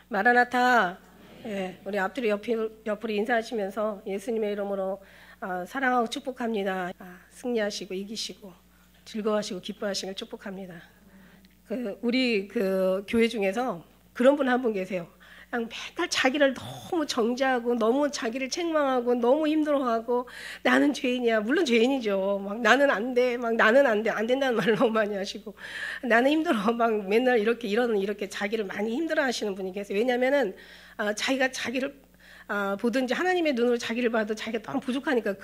마라나타. 예, 우리 앞뒤로 옆으로 인사하시면서 예수님의 이름으로 사랑하고 축복합니다. 승리하시고 이기시고 즐거워하시고 기뻐하시길 축복합니다. 우리 교회 중에서 그런 분 한 분 계세요. 그냥 맨날 자기를 너무 정죄하고 너무 자기를 책망하고 너무 힘들어하고 나는 죄인이야. 물론 죄인이죠. 막 나는 안 돼. 막 나는 안 돼. 안 된다는 말을 너무 많이 하시고 나는 힘들어. 막 맨날 이렇게 자기를 많이 힘들어하시는 분이 계세요. 왜냐하면은 자기가 자기를 보든지 하나님의 눈으로 자기를 봐도 자기가 너무 부족하니까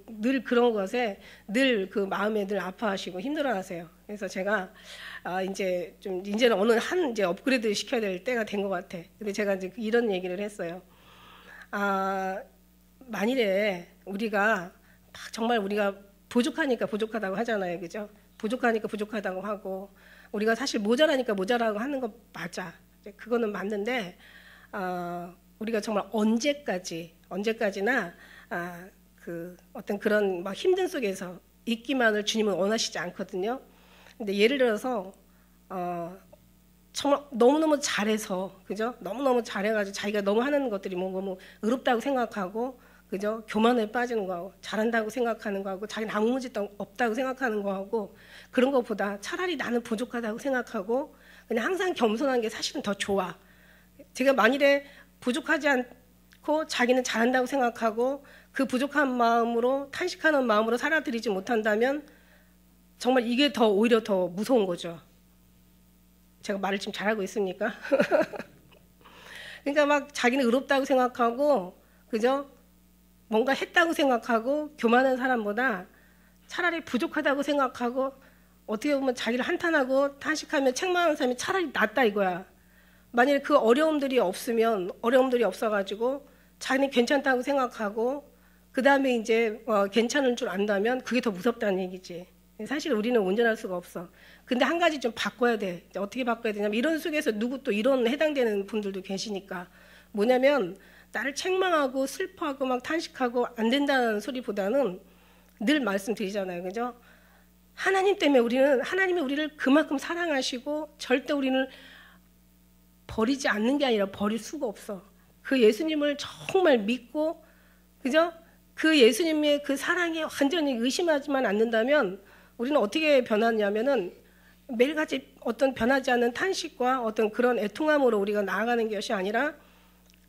늘 그런 것에 늘 그 마음에 늘 아파하시고 힘들어하세요. 그래서 제가 이제는 이제 업그레이드 시켜야 될 때가 된 것 같아. 근데 제가 이제 이런 얘기를 했어요. 만일에 우리가 정말 우리가 부족하니까 부족하다고 하잖아요, 그죠? 부족하니까 부족하다고 하고 우리가 사실 모자라니까 모자라고 하는 거 맞아. 그거는 맞는데 우리가 정말 언제까지나 어떤 그런 막 힘든 속에서 있기만을 주님은 원하시지 않거든요. 근데 예를 들어서 정말 너무너무 잘해서, 그죠? 너무너무 잘해가지고 자기가 너무 하는 것들이 너무 의롭다고 생각하고, 그죠? 교만에 빠지는 거하고 잘한다고 생각하는 거하고 자기는 아무 문제도 없다고 생각하는 거하고 그런 것보다 차라리 나는 부족하다고 생각하고 그냥 항상 겸손한 게 사실은 더 좋아. 제가 만일에 부족하지 않고 자기는 잘한다고 생각하고 그 부족한 마음으로 탄식하는 마음으로 살아들이지 못한다면 정말 이게 오히려 더 무서운 거죠. 제가 말을 지금 잘하고 있습니까? 그러니까 막 자기는 의롭다고 생각하고, 그죠? 뭔가 했다고 생각하고 교만한 사람보다 차라리 부족하다고 생각하고 어떻게 보면 자기를 한탄하고 탄식하며 책망하는 사람이 차라리 낫다 이거야. 만약에 그 어려움들이 없어가지고 자기는 괜찮다고 생각하고 그 다음에 이제 괜찮은 줄 안다면 그게 더 무섭다는 얘기지. 사실 우리는 온전할 수가 없어. 근데 한 가지 좀 바꿔야 돼. 어떻게 바꿔야 되냐면 이런 속에서 누구 또 이런 해당되는 분들도 계시니까 뭐냐면 나를 책망하고 슬퍼하고 막 탄식하고 안 된다는 소리보다는 늘 말씀드리잖아요. 그죠? 하나님 때문에 하나님이 우리를 그만큼 사랑하시고 절대 우리는 버리지 않는 게 아니라 버릴 수가 없어. 그 예수님을 정말 믿고, 그죠? 그 예수님의 그 사랑에 완전히 의심하지만 않는다면 우리는 어떻게 변하냐면은 매일같이 어떤 변하지 않는 탄식과 어떤 그런 애통함으로 우리가 나아가는 것이 아니라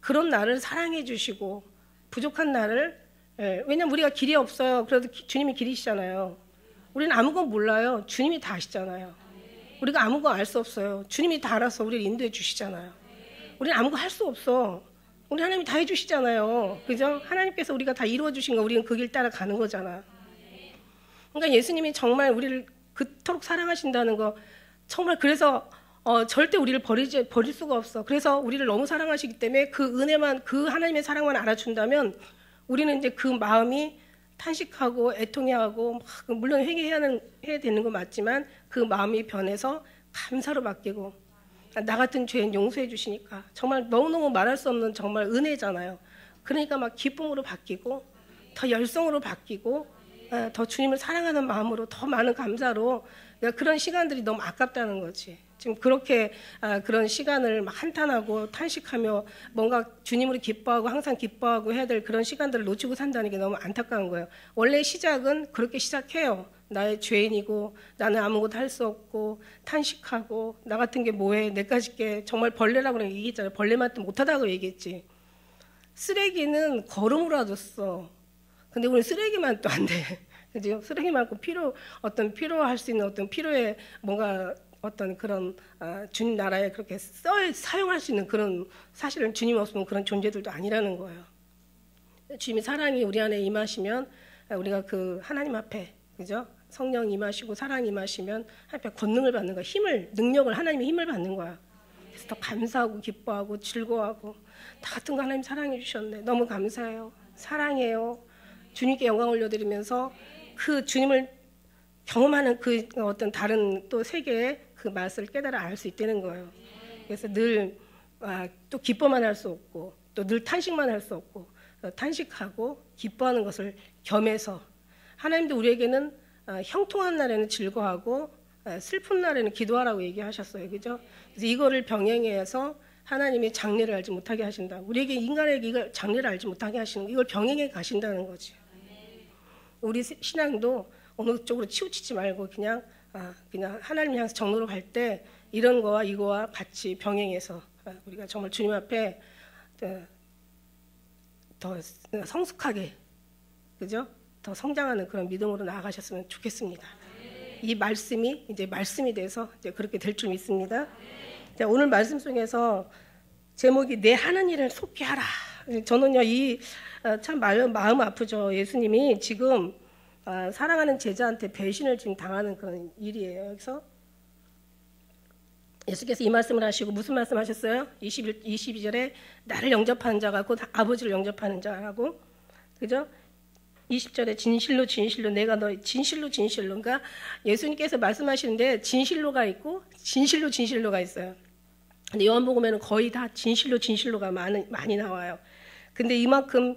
그런 나를 사랑해 주시고 부족한 나를, 왜냐면 우리가 길이 없어요. 그래도 주님이 길이시잖아요. 우리는 아무것도 몰라요. 주님이 다 아시잖아요. 우리가 아무것도 알 수 없어요. 주님이 다 알아서 우리를 인도해 주시잖아요. 우리는 아무것도 할 수 없어. 우리 하나님이 다 해주시잖아요. 그죠? 하나님께서 우리가 다 이루어 주신 거 우리는 그 길 따라 가는 거잖아. 그러니까 예수님이 정말 우리를 그토록 사랑하신다는 거 정말 그래서 절대 우리를 버릴 수가 없어. 그래서 우리를 너무 사랑하시기 때문에 그 은혜만 그 하나님의 사랑만 알아준다면 우리는 이제 그 마음이 탄식하고 애통해하고 물론 회개해야 되는 거 맞지만 그 마음이 변해서 감사로 바뀌고 나 같은 죄인 용서해 주시니까 정말 너무너무 말할 수 없는 정말 은혜잖아요. 그러니까 막 기쁨으로 바뀌고 더 열성으로 바뀌고 더 주님을 사랑하는 마음으로 더 많은 감사로 그런 시간들이 너무 아깝다는 거지. 지금 그렇게 그런 시간을 막 한탄하고 탄식하며 뭔가 주님을 기뻐하고 항상 기뻐하고 해야 될 그런 시간들을 놓치고 산다는 게 너무 안타까운 거예요. 원래 시작은 그렇게 시작해요. 나의 죄인이고 나는 아무것도 할 수 없고 탄식하고 나 같은 게 뭐해 내까짓 게 정말 벌레라고 얘기했잖아요. 벌레만 못하다고 얘기했지. 쓰레기는 걸음으로 써. 근데 우리 쓰레기만 또 안 돼. 그죠? 쓰레기만 필요할 수 있는 어떤 필요에 뭔가 어떤 그런 주님 나라에 그렇게 사용할 수 있는 그런 사실은 주님 없으면 그런 존재들도 아니라는 거예요. 주님이 사랑이 우리 안에 임하시면 우리가 그 하나님 앞에 그죠? 성령 임하시고 사랑 임하시면 하나님 앞에 권능을 받는 거야. 능력을 하나님의 힘을 받는 거야. 그래서 더 감사하고 기뻐하고 즐거워하고 다 같은 거 하나님 사랑해 주셨네. 너무 감사해요. 사랑해요. 주님께 영광 올려드리면서 그 주님을 경험하는 그 어떤 다른 또 세계의 그 맛을 깨달아 알 수 있다는 거예요. 그래서 늘 또 기뻐만 할 수 없고 또 늘 탄식만 할 수 없고 탄식하고 기뻐하는 것을 겸해서 하나님도 우리에게는 형통한 날에는 즐거워하고 슬픈 날에는 기도하라고 얘기하셨어요. 그죠? 그래서 이거를 병행해서 하나님이 장래를 알지 못하게 하신다. 우리에게 인간에게 이걸 장래를 알지 못하게 하시는 거, 이걸 병행해 가신다는 거지. 우리 신앙도 어느 쪽으로 치우치지 말고 그냥 하나님 향해서 정로로 갈 때 이런 거와 이거와 같이 병행해서 우리가 정말 주님 앞에 더 성숙하게, 그죠? 더 성장하는 그런 믿음으로 나아가셨으면 좋겠습니다. 이 말씀이 이제 말씀이 돼서 이제 그렇게 될 줄 믿습니다. 자, 오늘 말씀 속에서 제목이 내 하는 일을 속히 하라. 저는요, 참 마음 아프죠. 예수님이 지금 사랑하는 제자한테 배신을 지금 당하는 그런 일이에요. 그래서 예수께서 이 말씀을 하시고 무슨 말씀 하셨어요? 22절에 나를 영접하는 자가 곧 아버지를 영접하는 자라고, 그죠? 20절에 진실로 진실로 내가 너 진실로 진실로, 그러니까 예수님께서 말씀하시는데 진실로가 있고 진실로 진실로가 있어요. 근데 요한복음에는 거의 다 진실로 진실로가 많이 나와요. 근데 이만큼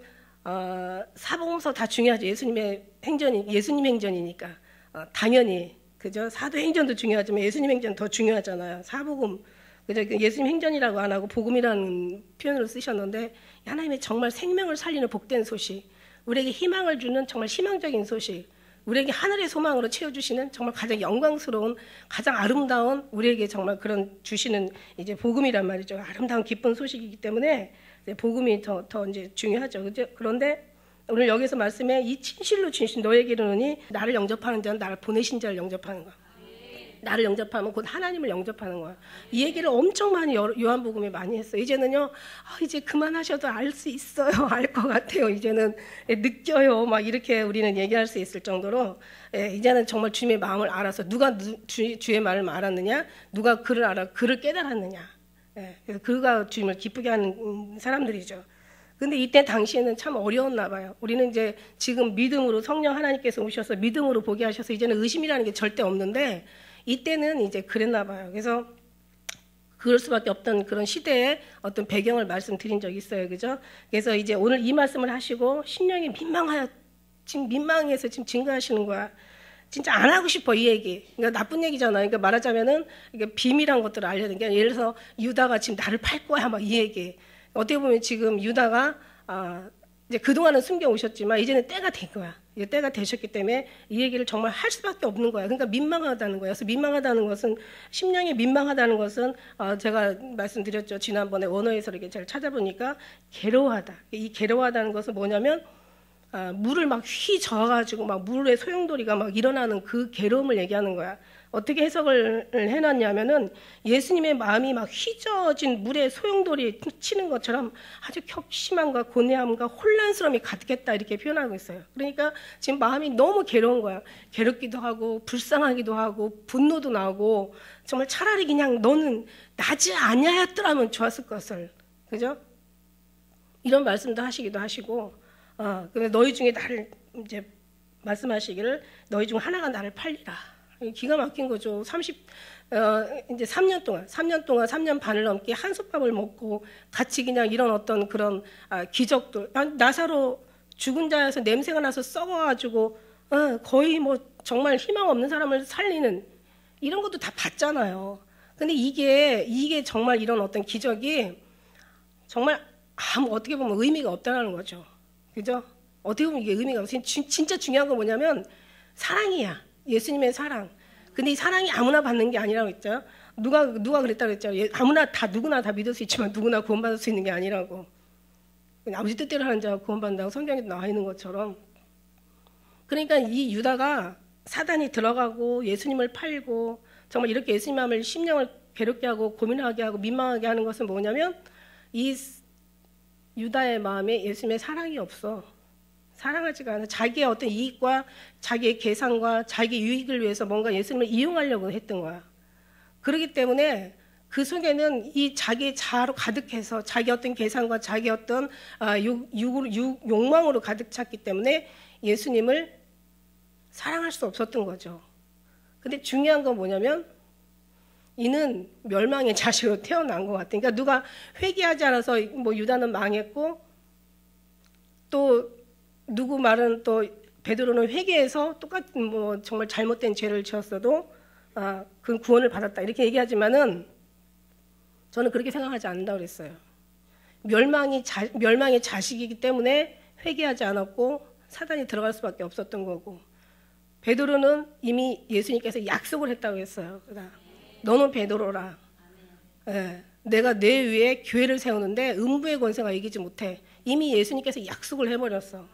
사복음서 다 중요하죠. 예수님 행전이니까 당연히, 그죠? 사도행전도 중요하지만 예수님 행전 더 중요하잖아요. 사복음, 그죠? 예수님 행전이라고 안 하고 복음이라는 표현으로 쓰셨는데 하나님의 정말 생명을 살리는 복된 소식, 우리에게 희망을 주는 정말 희망적인 소식, 우리에게 하늘의 소망으로 채워주시는 정말 가장 영광스러운, 가장 아름다운, 우리에게 정말 그런 주시는 이제 복음이란 말이죠. 아름다운 기쁜 소식이기 때문에 이제 복음이 더 이제 중요하죠. 그죠? 그런데 오늘 여기서 말씀에 이 진실로 진실 너에게 이르노니 나를 영접하는 자는 나를 보내신 자를 영접하는 거야. 나를 영접하면 곧 하나님을 영접하는 거야. 이 얘기를 엄청 많이 요한복음에 많이 했어요. 이제는요, 이제 그만하셔도 알 수 있어요. 알 것 같아요. 이제는 느껴요. 막 이렇게 우리는 얘기할 수 있을 정도로 이제는 정말 주님의 마음을 알아서 누가 주의 말을 알았느냐, 누가 그를 깨달았느냐. 그래서 그가 주님을 기쁘게 하는 사람들이죠. 근데 이때 당시에는 참 어려웠나 봐요. 우리는 이제 지금 믿음으로 성령 하나님께서 오셔서 믿음으로 보게 하셔서 이제는 의심이라는 게 절대 없는데 이때는 이제 그랬나 봐요. 그래서 그럴 수밖에 없던 그런 시대의 어떤 배경을 말씀드린 적이 있어요. 그죠? 그래서 이제 오늘 이 말씀을 하시고 심령이 민망해서 지금 증거하시는 거야. 진짜 안 하고 싶어, 이 얘기. 그러니까 나쁜 얘기잖아요. 그러니까 말하자면은 이게 비밀한 것들을 알려야 되는 게, 예를 들어서 유다가 지금 나를 팔 거야, 막 이 얘기. 어떻게 보면 지금 유다가 이제 그동안은 숨겨 오셨지만 이제는 때가 된 거야. 이제 때가 되셨기 때문에 이 얘기를 정말 할 수밖에 없는 거야. 그러니까 민망하다는 거야. 그래서 민망하다는 것은, 심령이 민망하다는 것은 제가 말씀드렸죠. 지난번에 원어에서 이렇게 잘 찾아보니까 괴로워하다. 이 괴로워하다는 것은 뭐냐면 물을 막 휘저어가지고 막 물의 소용돌이가 막 일어나는 그 괴로움을 얘기하는 거야. 어떻게 해석을 해놨냐면은 예수님의 마음이 막 휘저어진 물의 소용돌이 치는 것처럼 아주 격심함과 고뇌함과 혼란스러움이 가득했다, 이렇게 표현하고 있어요. 그러니까 지금 마음이 너무 괴로운 거야. 괴롭기도 하고 불쌍하기도 하고 분노도 나고, 정말 차라리 그냥 너는 나지 아니하였더라면 좋았을 것을, 그죠? 이런 말씀도 하시기도 하시고, 근데 너희 중에 나를 이제 말씀하시기를 너희 중 하나가 나를 팔리라. 기가 막힌 거죠. 이제 3년 동안 3년 반을 넘게 한솥밥을 먹고 같이 그냥 이런 어떤 그런 기적들, 나사로 죽은 자에서 냄새가 나서 썩어가지고 거의 뭐 정말 희망 없는 사람을 살리는 이런 것도 다 봤잖아요. 근데 이게 정말 이런 어떤 기적이 정말 어떻게 보면 의미가 없다는 거죠. 그죠? 어떻게 보면 이게 의미가 없어요. 진짜 중요한 건 뭐냐면 사랑이야. 예수님의 사랑. 근데 이 사랑이 아무나 받는 게 아니라고 했죠. 누가 그랬다고 했죠. 누구나 다 믿을 수 있지만 누구나 구원받을 수 있는 게 아니라고. 아버지 뜻대로 하는 자가 구원받는다고 성경에 나와 있는 것처럼. 그러니까 이 유다가 사단이 들어가고 예수님을 팔고 정말 이렇게 예수님 마음을, 심령을 괴롭게 하고 고민하게 하고 민망하게 하는 것은 뭐냐면 이 유다의 마음에 예수님의 사랑이 없어. 사랑하지가 않아. 자기의 어떤 이익과 자기의 계산과 자기 유익을 위해서 뭔가 예수님을 이용하려고 했던 거야. 그렇기 때문에 그 속에는 이 자기의 자아로 가득해서 자기 어떤 계산과 자기 어떤 욕망으로 가득 찼기 때문에 예수님을 사랑할 수 없었던 거죠. 근데 중요한 건 뭐냐면 이는 멸망의 자식으로 태어난 것 같아. 그러니까 누가 회개하지 않아서 뭐 유다는 망했고, 또 누구 말은 또 베드로는 회개해서 똑같은 뭐 정말 잘못된 죄를 지었어도 그 구원을 받았다, 이렇게 얘기하지만은 저는 그렇게 생각하지 않는다고 그랬어요. 멸망의 자식이기 때문에 회개하지 않았고 사단이 들어갈 수밖에 없었던 거고, 베드로는 이미 예수님께서 약속을 했다고 했어요. 너는 베드로라. 예, 내가 내 위에 교회를 세우는데 음부의 권세가 이기지 못해. 이미 예수님께서 약속을 해버렸어.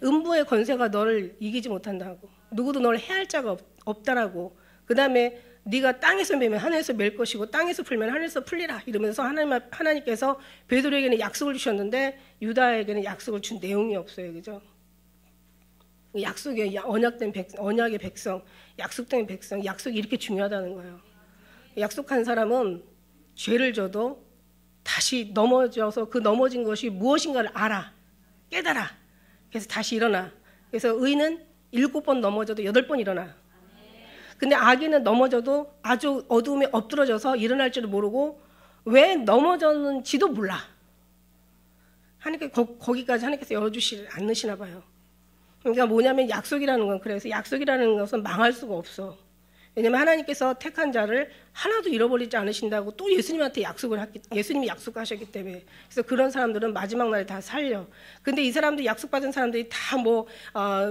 음부의 권세가 너를 이기지 못한다고. 누구도 너를 해할 자가 없다라고. 그 다음에 네가 땅에서 매면 하늘에서 맬 것이고 땅에서 풀면 하늘에서 풀리라 이러면서 하나님께서 베드로에게는 약속을 주셨는데 유다에게는 약속을 준 내용이 없어요. 그죠? 약속의 언약의 백성, 약속된 백성, 약속이 이렇게 중요하다는 거예요. 약속한 사람은 죄를 져도 다시 넘어져서 그 넘어진 것이 무엇인가를 알아, 깨달아. 그래서 다시 일어나. 그래서 의는 7번 넘어져도 8번 일어나. 근데 악인은 넘어져도 아주 어두움에 엎드러져서 일어날 줄을 모르고 왜 넘어졌는지도 몰라. 하나님께서 거기까지 하나님께서 열어주시지 않으시나 봐요. 그러니까 뭐냐면 약속이라는 건, 그래서 약속이라는 것은 망할 수가 없어. 왜냐면 하나님께서 택한 자를 하나도 잃어버리지 않으신다고 또 예수님이 약속하셨기 때문에. 그래서 그런 사람들은 마지막 날에 다 살려. 근데 이 사람들, 약속받은 사람들이 다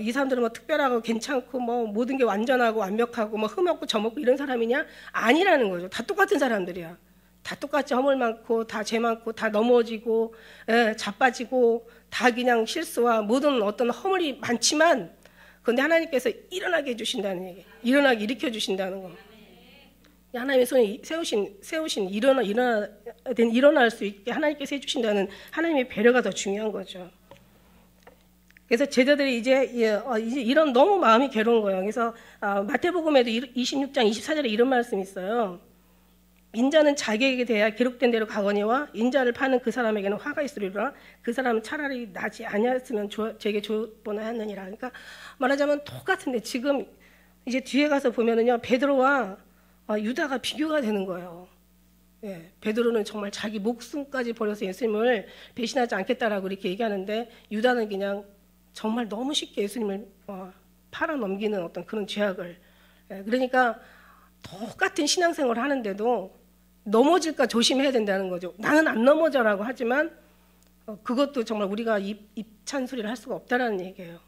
이 사람들은 뭐 특별하고 괜찮고 뭐 모든 게 완전하고 완벽하고 뭐 흠없고 점없고 이런 사람이냐? 아니라는 거죠. 다 똑같은 사람들이야. 다 똑같이 허물 많고 다 죄 많고 다 넘어지고 자빠지고 다 그냥 실수와 모든 어떤 허물이 많지만, 그런데 하나님께서 일어나게 해주신다는 얘기, 일어나게 일으켜 주신다는 거. 하나님의 손에 세우신 일어날 수 있게 하나님께서 해주신다는 하나님의 배려가 더 중요한 거죠. 그래서 제자들이 이제 이런 너무 마음이 괴로운 거예요. 그래서 마태복음에도 26장 24절에 이런 말씀이 있어요. 인자는 자기에게 대하여 기록된 대로 가거니와 인자를 파는 그 사람에게는 화가 있으리라. 그 사람은 차라리 나지 아니었으면 제게 좋보나 하느니라. 그러니까 말하자면 똑같은데 지금 이제 뒤에 가서 보면은요, 베드로와 유다가 비교가 되는 거예요. 예, 베드로는 정말 자기 목숨까지 버려서 예수님을 배신하지 않겠다라고 이렇게 얘기하는데, 유다는 그냥 정말 너무 쉽게 예수님을 팔아 넘기는 어떤 그런 죄악을. 그러니까 똑같은 신앙생활을 하는데도 넘어질까 조심해야 된다는 거죠. 나는 안 넘어져라고 하지만 그것도 정말 우리가 입찬 소리를 할 수가 없다라는 얘기예요.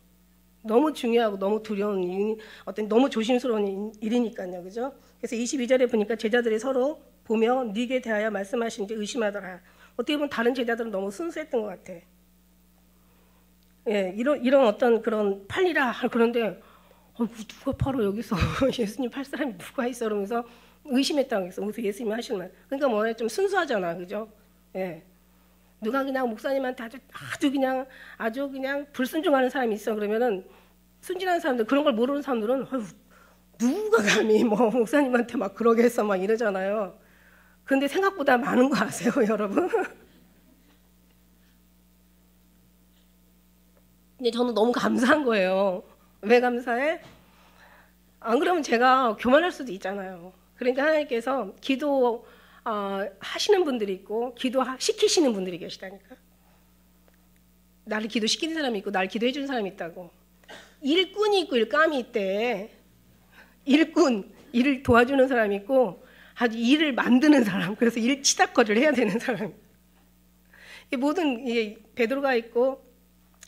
너무 중요하고 너무 두려운 어떤 너무 조심스러운 일이니까요. 그죠? 그래서 22절에 보니까 제자들이 서로 보며 네게 대하여 말씀하신지 의심하더라. 어떻게 보면 다른 제자들은 너무 순수했던 것 같아. 예, 이런 어떤 그런 팔리라. 그런데 누가 팔아 여기서 예수님 팔 사람이 누가 있어? 그러면서 의심했다고 했어. 무슨 예수님이 하시는 말. 그러니까 뭐야, 좀 순수하잖아, 그죠? 예. 누가 그냥 목사님한테 아주 그냥 불순종하는 사람이 있어. 그러면은 순진한 사람들, 그런 걸 모르는 사람들은 누가 감히 뭐 목사님한테 막 그러게 했어 막 이러잖아요. 근데 생각보다 많은 거 아세요, 여러분? 근데 저는 너무 감사한 거예요. 왜 감사해? 안 그러면 제가 교만할 수도 있잖아요. 그러니까 하나님께서 기도 하시는 분들이 있고 기도시키시는 분들이 계시다니까. 나를 기도시키는 사람이 있고 나를 기도해 주는 사람이 있다고. 일꾼이 있고 일감이 있대. 일꾼, 일을 도와주는 사람이 있고 아주 일을 만드는 사람, 그래서 일 치닫거리를 해야 되는 사람. 모든 베드로가 있고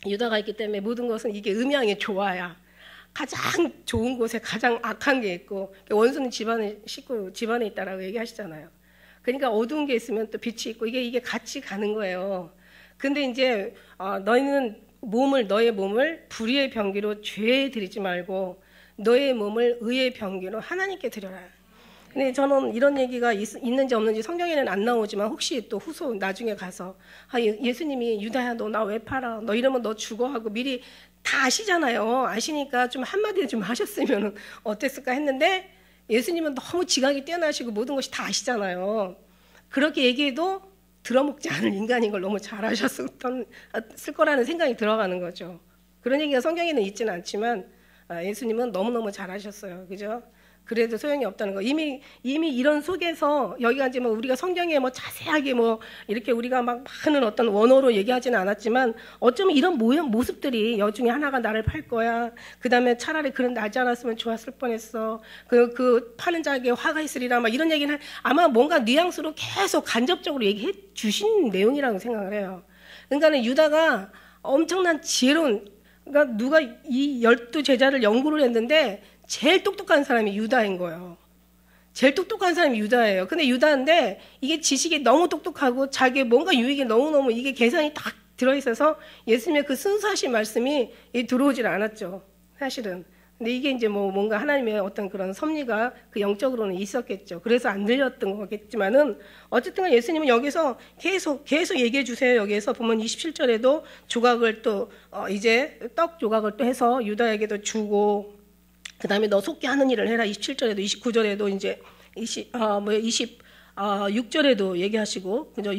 유다가 있기 때문에 모든 것은 이게 음양의 조화야. 가장 좋은 곳에 가장 악한 게 있고, 원수는 집안에 있다라고 얘기하시잖아요. 그러니까 어두운 게 있으면 또 빛이 있고 이게 같이 가는 거예요. 근데 이제 너의 몸을 불의의 병기로 죄에 드리지 말고 너의 몸을 의의 병기로 하나님께 드려라. 근데 저는 이런 얘기가 있는지 없는지 성경에는 안 나오지만 혹시 또 후속 나중에 가서 예수님이 유다야 너 나 왜 팔아? 너 이러면 너 죽어 하고 미리 다 아시잖아요. 아시니까 좀 한마디 좀 하셨으면 어땠을까 했는데 예수님은 너무 지각이 뛰어나시고 모든 것이 다 아시잖아요. 그렇게 얘기해도 들어먹지 않을 인간인 걸 너무 잘 아셨을 거라는 생각이 들어가는 거죠. 그런 얘기가 성경에는 있지는 않지만 예수님은 너무너무 잘 아셨어요. 그죠? 그래도 소용이 없다는 거. 이미 이런 속에서 여기가 이제 뭐 우리가 성경에 뭐 자세하게 뭐 이렇게 우리가 막 많은 어떤 원어로 얘기하지는 않았지만 어쩌면 이런 모습들이 여중에 하나가 나를 팔 거야. 그다음에 차라리 그런 나지 않았으면 좋았을 뻔했어. 그 파는 자에게 화가 있으리라. 막 이런 얘기는 아마 뭔가 뉘앙스로 계속 간접적으로 얘기해 주신 내용이라고 생각을 해요. 그러니까는 유다가 엄청난 지혜로운, 그러니까 누가 이 12제자를 연구를 했는데 제일 똑똑한 사람이 유다인 거예요. 제일 똑똑한 사람이 유다예요. 근데 유다인데 이게 지식이 너무 똑똑하고 자기 뭔가 유익이 너무너무 이게 계산이 딱 들어있어서 예수님의 그 순수하신 말씀이 들어오질 않았죠. 사실은. 근데 이게 이제 뭐 뭔가 하나님의 어떤 그런 섭리가 그 영적으로는 있었겠죠. 그래서 안 들렸던 거겠지만은 어쨌든 예수님은 여기서 계속 얘기해 주세요. 여기에서 보면 27절에도 조각을 또 이제 떡 조각을 또 해서 유다에게도 주고, 그 다음에 너 속게 하는 일을 해라. 27절에도 29절에도 이제 26절에도 얘기하시고, 그죠?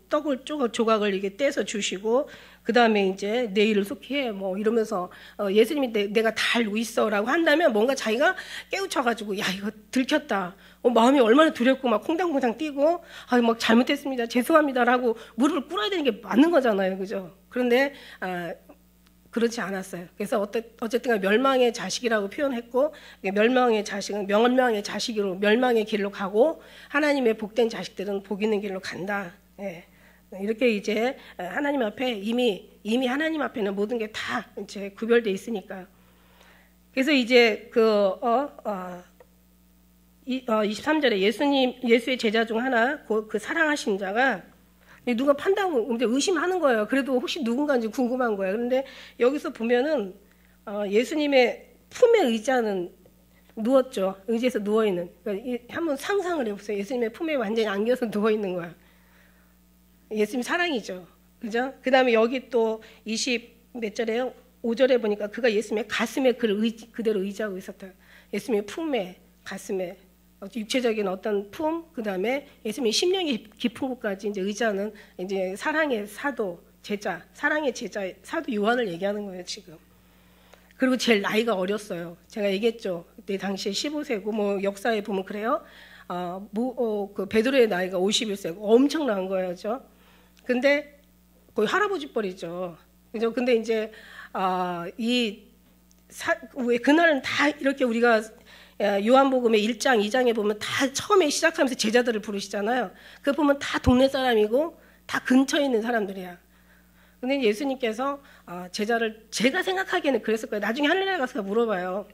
떡을 조각을 이게 떼서 주시고, 그 다음에 이제 내 일을 속히 해. 뭐 이러면서 예수님이 내가 다 알고 있어라고 한다면 뭔가 자기가 깨우쳐가지고 야 이거 들켰다. 마음이 얼마나 두렵고 막 콩당콩당 뛰고 막 잘못했습니다. 죄송합니다라고 무릎을 꿇어야 되는 게 맞는 거잖아요, 그죠? 그런데 그렇지 않았어요. 그래서 어쨌든 멸망의 자식이라고 표현했고, 멸망의 자식은 멸망의 자식으로 멸망의 길로 가고 하나님의 복된 자식들은 복 있는 길로 간다. 예. 이렇게 이제 하나님 앞에 이미 하나님 앞에는 모든 게 다 이제 구별돼 있으니까. 그래서 이제 23절에 예수의 제자 중 하나 그 사랑하신 자가 누가 판다고 이제 의심하는 거예요. 그래도 혹시 누군가인지 궁금한 거예요. 그런데 여기서 보면은 예수님의 품에 의자는 누웠죠. 의자에서 누워 있는. 그러니까 한번 상상을 해보세요. 예수님의 품에 완전히 안겨서 누워 있는 거야. 예수님 사랑이죠. 그죠? 그 다음에 여기 또 20몇 절에요? 5절에 보니까 그가 예수님의 가슴에 그대로 의지하고 있었다. 예수님의 품에, 가슴에, 육체적인 어떤 품, 그 다음에 예수님의 심령이 깊은 곳까지 이제 의지하는 이제 사랑의 사도, 제자, 사랑의 제자, 사도 요한을 얘기하는 거예요, 지금. 그리고 제일 나이가 어렸어요. 제가 얘기했죠. 그때 당시에 15세고, 뭐 역사에 보면 그래요. 그 베드로의 나이가 51세고 엄청난 거예요, 그죠? 근데 거의 할아버지 뻘이죠. 그죠? 근데 이제 그날은 다 이렇게 우리가 요한복음의 1장, 2장에 보면 다 처음에 시작하면서 제자들을 부르시잖아요. 그거 보면 다 동네 사람이고 다 근처에 있는 사람들이야. 근데 예수님께서 제자를 제가 생각하기에는 그랬을 거예요. 나중에 하늘나라에 가서 물어봐요.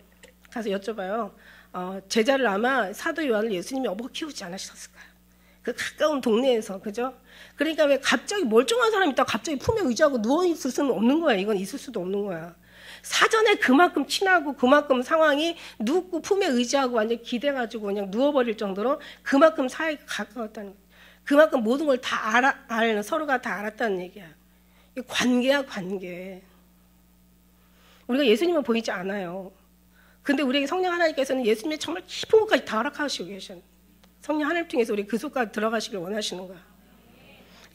가서 여쭤봐요. 제자를 아마 사도 요한을 예수님이 업어 키우지 않으셨을까요? 그 가까운 동네에서, 그죠? 그러니까 왜 갑자기 멀쩡한 사람이 있다가 갑자기 품에 의지하고 누워있을 수는 없는 거야. 이건 있을 수도 없는 거야. 사전에 그만큼 친하고 그만큼 상황이 눕고 품에 의지하고 완전 기대가지고 그냥 누워버릴 정도로 그만큼 사이가 가까웠다는 거야. 그만큼 모든 걸 다 서로가 다 알았다는 얘기야. 관계야, 관계. 우리가 예수님은 보이지 않아요. 근데 우리에게 성령 하나님께서는 예수님의 정말 깊은 곳까지 다 허락하시고 계셔. 성령 하나님 통해서 우리 그 속까지 들어가시길 원하시는 거야.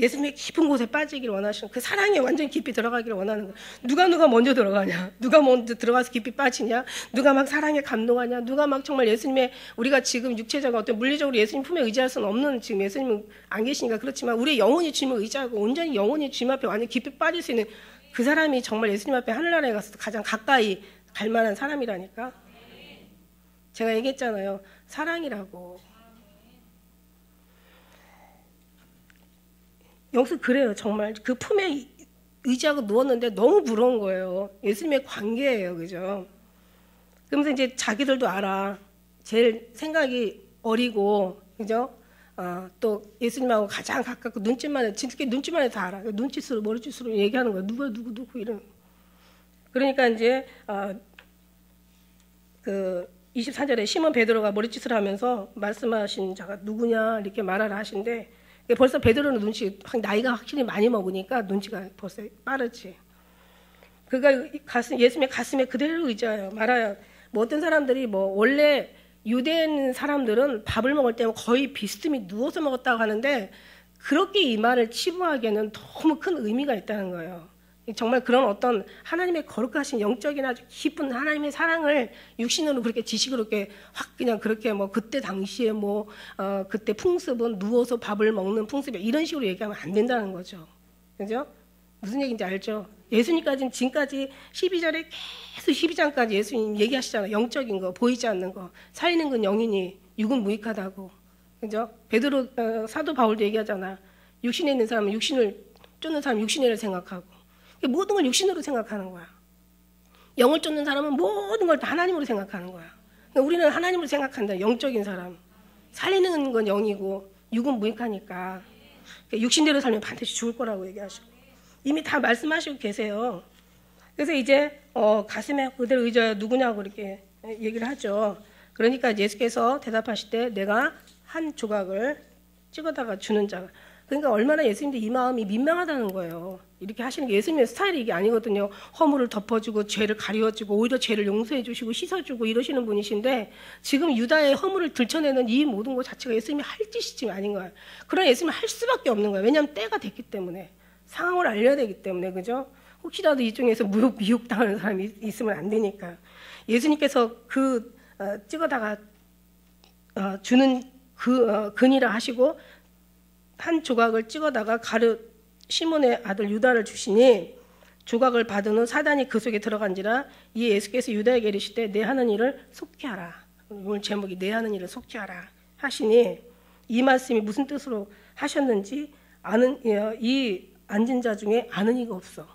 예수님의 깊은 곳에 빠지기를 원하시는, 그 사랑에 완전히 깊이 들어가기를 원하는 거야. 누가 먼저 들어가냐? 누가 먼저 들어가서 깊이 빠지냐? 누가 막 사랑에 감동하냐? 누가 막 정말 예수님의, 우리가 지금 육체적인 어떤 물리적으로 예수님 품에 의지할 수는 없는, 지금 예수님은 안 계시니까 그렇지만 우리의 영혼이 주님을 의지하고 온전히 영혼이 주님 앞에 완전히 깊이 빠질 수 있는 그 사람이 정말 예수님 앞에 하늘나라에 가서 가장 가까이 갈 만한 사람이라니까. 제가 얘기했잖아요. 사랑이라고. 여기서 그래요. 정말 그 품에 의지하고 누웠는데 너무 부러운 거예요. 예수님의 관계예요. 그죠? 그러면서 이제 자기들도 알아. 제일 생각이 어리고, 그죠? 또 예수님하고 가장 가깝고 눈짓만 해. 진짜 눈짓만 해도 다 알아. 눈짓으로, 머리짓으로 얘기하는 거야. 누구 이런. 그러니까 이제 그 24절에 시몬 베드로가 머리짓을 하면서 말씀하신 자가 누구냐 이렇게 말하라 하신데, 벌써 베드로는 나이가 확실히 많이 먹으니까 눈치가 벌써 빠르지. 그가 예수님의 가슴에 그대로 의지하여 말하여, 뭐 어떤 사람들이 뭐 원래 유대인 사람들은 밥을 먹을 때 거의 비스듬히 누워서 먹었다고 하는데, 그렇게 이 말을 치부하기에는 너무 큰 의미가 있다는 거예요. 정말 그런 어떤 하나님의 거룩하신 영적인 아주 깊은 하나님의 사랑을 육신으로 그렇게 지식으로 이렇게 확 그냥 그렇게 뭐 그때 당시에 뭐 그때 풍습은 누워서 밥을 먹는 풍습이 이런 식으로 얘기하면 안 된다는 거죠. 그죠? 무슨 얘기인지 알죠? 예수님까지는 지금까지 12절에 계속 12장까지 예수님 얘기하시잖아요. 영적인 거, 보이지 않는 거. 살리는 건 영이니 육은 무익하다고. 그죠? 베드로 사도 바울도 얘기하잖아. 육신에 있는 사람은 육신을 쫓는 사람은 육신을 생각하고 모든 걸 육신으로 생각하는 거야. 영을 쫓는 사람은 모든 걸 다 하나님으로 생각하는 거야. 그러니까 우리는 하나님으로 생각한다. 영적인 사람. 살리는 건 영이고 육은 무익하니까 육신대로 살면 반드시 죽을 거라고 얘기하시고 이미 다 말씀하시고 계세요. 그래서 이제 가슴에 그대로 의지하여 누구냐고 이렇게 얘기를 하죠. 그러니까 예수께서 대답하실 때 내가 한 조각을 찍어다가 주는 자가 그러니까 얼마나 예수님도 이 마음이 민망하다는 거예요. 이렇게 하시는 게 예수님의 스타일이 이게 아니거든요. 허물을 덮어주고 죄를 가려주고 오히려 죄를 용서해 주시고 씻어주고 이러시는 분이신데 지금 유다의 허물을 들춰내는 이 모든 것 자체가 예수님이 할 짓이 지금 아닌 거예요. 그러나 예수님이 할 수밖에 없는 거예요. 왜냐하면 때가 됐기 때문에 상황을 알려야 되기 때문에 그죠? 혹시라도 이 중에서 미혹당하는 사람이 있으면 안 되니까 예수님께서 그 찍어다가 주는 그 근이라 하시고 한 조각을 찍어다가 시몬의 아들 유다를 주시니 조각을 받은 후 사단이 그 속에 들어간지라 이 예수께서 유다에게 이르시되 내 하는 일을 속히 하라. 오늘 제목이 내 하는 일을 속히 하라 하시니 이 말씀이 무슨 뜻으로 하셨는지 이 앉은 자 중에 아는 이가 없어.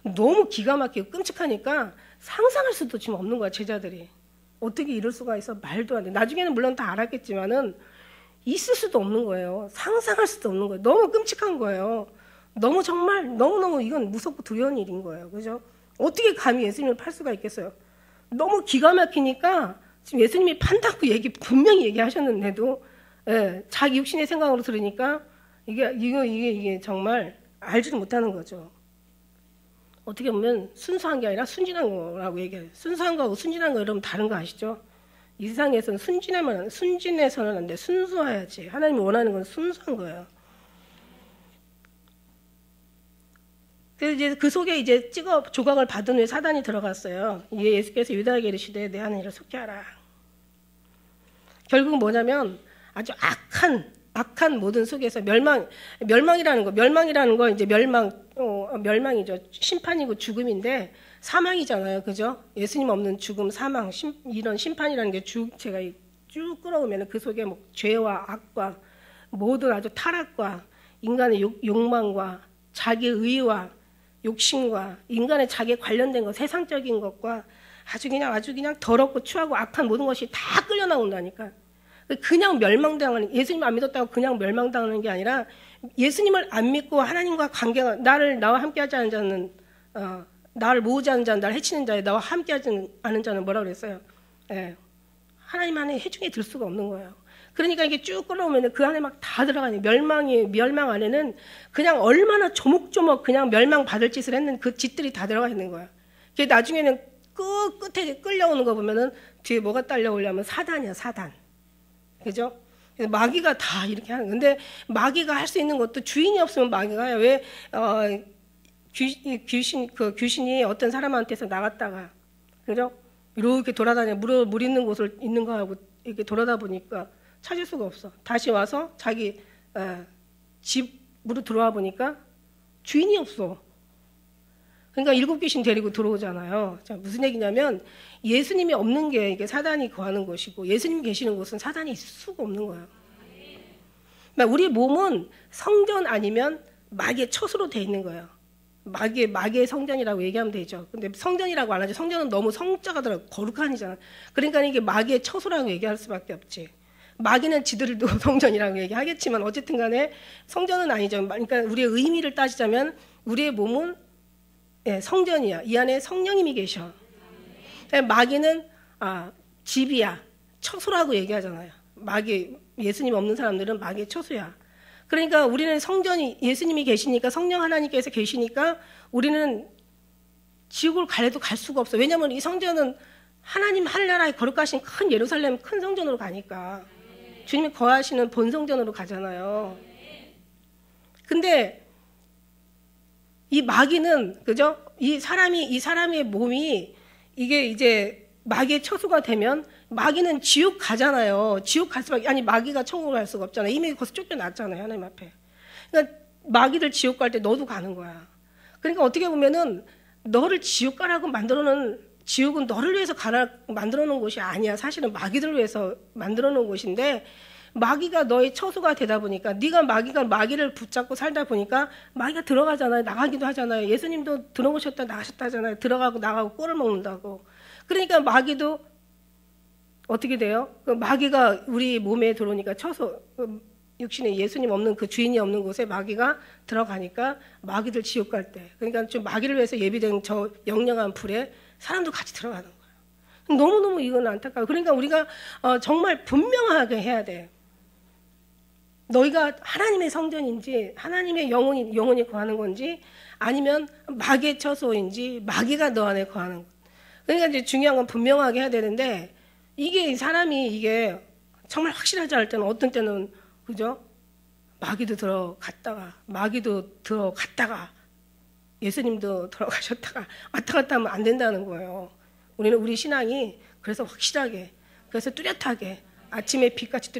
너무 기가 막히고 끔찍하니까 상상할 수도 지금 없는 거야. 제자들이 어떻게 이럴 수가 있어. 말도 안 돼. 나중에는 물론 다 알았겠지만은 있을 수도 없는 거예요. 상상할 수도 없는 거예요. 너무 끔찍한 거예요. 너무 정말 너무너무 이건 무섭고 두려운 일인 거예요. 그죠? 어떻게 감히 예수님을 팔 수가 있겠어요? 너무 기가 막히니까 지금 예수님이 판다고 분명히 얘기하셨는데도 자기 육신의 생각으로 들으니까 이게 정말 알지도 못하는 거죠. 어떻게 보면 순수한 게 아니라 순진한 거라고 얘기해요. 순수한 거하고 순진한 거 여러분 다른 거 아시죠? 이 세상에서는 순진해서는 안 돼. 순수해야지. 하나님이 원하는 건 순수한 거예요. 그래서 이제 그 속에 이제 조각을 받은 후에 사단이 들어갔어요. 예수께서 유다에게 이르시되 내 하는 일을 속히 하라. 결국 뭐냐면 아주 악한 모든 속에서 멸망이라는 거 이제 멸망이죠. 심판이고 죽음인데 사망이잖아요. 그죠? 예수님 없는 죽음, 사망, 이런 심판이라는 게 제가 쭉 끌어오면 그 속에 뭐 죄와 악과 모든 아주 타락과 인간의 욕망과 자기 의와 욕심과 인간의 자기에 관련된 것, 세상적인 것과 아주 그냥 더럽고 추하고 악한 모든 것이 다 끌려 나온다니까. 그냥 멸망당하는, 예수님 안 믿었다고 그냥 멸망당하는 게 아니라 예수님을 안 믿고 하나님과 관계가, 나와 함께하지 않은 자는, 나를 모으지 않은 자는, 나를 해치는 자에 나와 함께하지 않은 자는 뭐라 그랬어요? 하나님 안에 해중에 들 수가 없는 거예요. 그러니까 이게 쭉 끌어오면 그 안에 막 다 들어가니 멸망 안에는 그냥 얼마나 조목조목 그냥 멸망 받을 짓을 했는 그 짓들이 다 들어가 있는 거야. 그게 나중에는 끝에 끌려오는 거 보면은 뒤에 뭐가 딸려오려면 사단이야, 사단. 그죠? 마귀가 다 이렇게 하는 건데 마귀가 할 수 있는 것도 주인이 없으면 마귀가 왜 귀신이 어떤 사람한테서 나갔다가 그죠? 이렇게 돌아다녀 물 있는 곳을 있는 거하고 이렇게 돌아다 보니까 찾을 수가 없어. 다시 와서 자기 집으로 들어와 보니까 주인이 없어. 그러니까 7 귀신 데리고 들어오잖아요. 자, 무슨 얘기냐면 예수님이 없는 게 이게 사단이 거하는 것이고 예수님 계시는 곳은 사단이 있을 수가 없는 거예요. 그러니까 우리 몸은 성전 아니면 마귀의 첩으로 돼 있는 거예요. 마귀의 성전이라고 얘기하면 되죠. 근데 성전이라고 안 하죠. 성전은 너무 성자가 들어 거룩한이잖아. 그러니까 이게 마귀의 처소라고 얘기할 수밖에 없지. 마귀는 지들도 성전이라고 얘기하겠지만 어쨌든 간에 성전은 아니죠. 그러니까 우리의 의미를 따지자면 우리의 몸은 성전이야. 이 안에 성령님이 계셔. 마귀는 집이야. 처소라고 얘기하잖아요. 예수님 없는 사람들은 마귀의 처소야. 그러니까 우리는 성전이 예수님이 계시니까 성령 하나님께서 계시니까 우리는 지옥을 갈래도 갈 수가 없어. 왜냐하면 이 성전은 하나님 하늘나라에 거룩하신 큰 예루살렘 큰 성전으로 가니까 주님이 거하시는 본 성전으로 가잖아요. 근데 이 마귀는 그죠? 이 사람의 몸이 이게 이제 마귀의 처소가 되면 마귀는 지옥 가잖아요. 지옥 갈 수밖에 아니 마귀가 천국 갈 수가 없잖아요. 이미 거기서 쫓겨났잖아요. 하나님 앞에. 그러니까 마귀들 지옥 갈 때 너도 가는 거야. 그러니까 어떻게 보면은 너를 지옥 가라고 만들어놓은 지옥은 너를 위해서 만들어 놓은 곳이 아니야. 사실은 마귀들을 위해서 만들어 놓은 곳인데 마귀가 너의 처소가 되다 보니까 마귀가 마귀를 붙잡고 살다 보니까 마귀가 들어가잖아요. 나가기도 하잖아요. 예수님도 들어오셨다 나가셨다 하잖아요. 들어가고 나가고 꼴을 먹는다고. 그러니까 마귀도 어떻게 돼요? 그 마귀가 우리 몸에 들어오니까 처소 육신에 예수님 없는 그 주인이 없는 곳에 마귀가 들어가니까 마귀들 지옥 갈 때 그러니까 좀 마귀를 위해서 예비된 저 영영한 불에 사람도 같이 들어가는 거예요. 너무너무 이건 안타까워요. 그러니까 우리가 정말 분명하게 해야 돼. 너희가 하나님의 성전인지 하나님의 영혼이 거하는 건지 아니면 마귀의 처소인지 마귀가 너 안에 거하는 것. 그러니까 이제 중요한 건 분명하게 해야 되는데 이게 사람이 이게 정말 확실하지 않을 때는 어떤 때는 그죠? 마귀도 들어갔다가 예수님도 들어가셨다가 왔다 갔다 하면 안 된다는 거예요. 우리 신앙이 그래서 확실하게 그래서 뚜렷하게 아침에 빛같이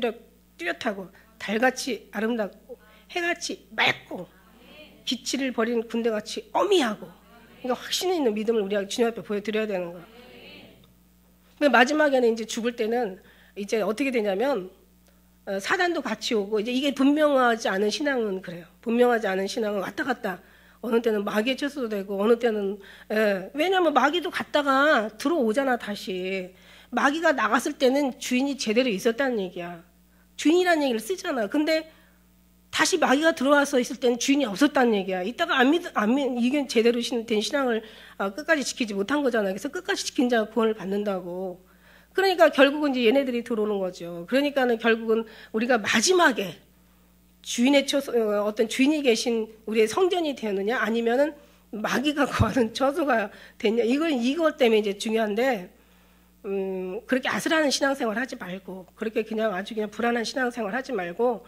뚜렷하고 달같이 아름답고 해같이 맑고 기치를 버린 군대같이 어미하고 그러니까 확신 있는 믿음을 우리가 주님 앞에 보여드려야 되는 거예요. 마지막에는 이제 죽을 때는 이제 어떻게 되냐면 사단도 같이 오고 이제 이게 분명하지 않은 신앙은 그래요. 분명하지 않은 신앙은 왔다 갔다 어느 때는 마귀의 처소도 되고 어느 때는 왜냐하면 마귀도 갔다가 들어오잖아 다시. 마귀가 나갔을 때는 주인이 제대로 있었다는 얘기야. 주인이라는 얘기를 쓰잖아. 근데 다시 마귀가 들어와서 있을 때는 주인이 없었다는 얘기야. 이따가 이게 제대로 된 신앙을 끝까지 지키지 못한 거잖아. 그래서 끝까지 지킨 자가 구원을 받는다고. 그러니까 결국은 이제 얘네들이 들어오는 거죠. 그러니까는 결국은 우리가 마지막에 주인의 어떤 주인이 계신 우리의 성전이 되느냐 아니면은 마귀가 거하는 처소가 되냐 이것 때문에 이제 중요한데 그렇게 아슬한 신앙생활 하지 말고 그렇게 그냥 아주 그냥 불안한 신앙생활 하지 말고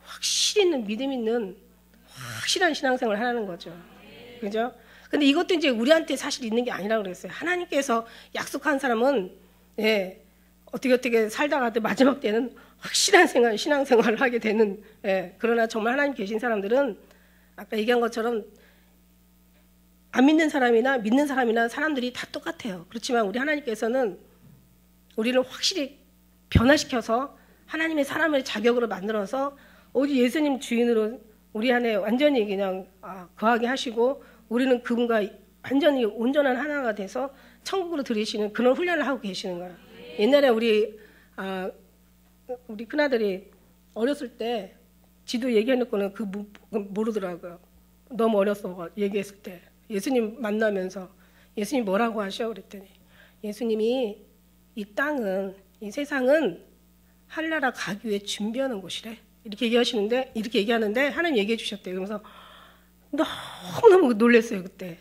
확실히 있는 믿음 있는 확실한 신앙생활 하라는 거죠. 그죠? 근데 이것도 이제 우리한테 사실 있는 게 아니라고 그랬어요. 하나님께서 약속한 사람은 어떻게 살다가 마지막 때는 확실한 신앙생활을 하게 되는 그러나 정말 하나님 계신 사람들은 아까 얘기한 것처럼 안 믿는 사람이나 믿는 사람이나 사람들이 다 똑같아요. 그렇지만 우리 하나님께서는 우리를 확실히 변화시켜서 하나님의 사람의 자격으로 만들어서 오직 예수님 주인으로 우리 안에 완전히 그냥 거하게 하시고 우리는 그분과 완전히 온전한 하나가 돼서 천국으로 들이시는 그런 훈련을 하고 계시는 거예요. 옛날에 우리 큰아들이 어렸을 때 지도 얘기해놓고는 모르더라고요. 너무 어렸어 얘기했을 때. 예수님 만나면서 예수님 뭐라고 하셔? 그랬더니 예수님이 이 땅은 이 세상은 하늘나라 가기 위해 준비하는 곳이래. 이렇게 얘기하는데 하나님 얘기해 주셨대요. 그러면서 너무너무 놀랐어요 그때.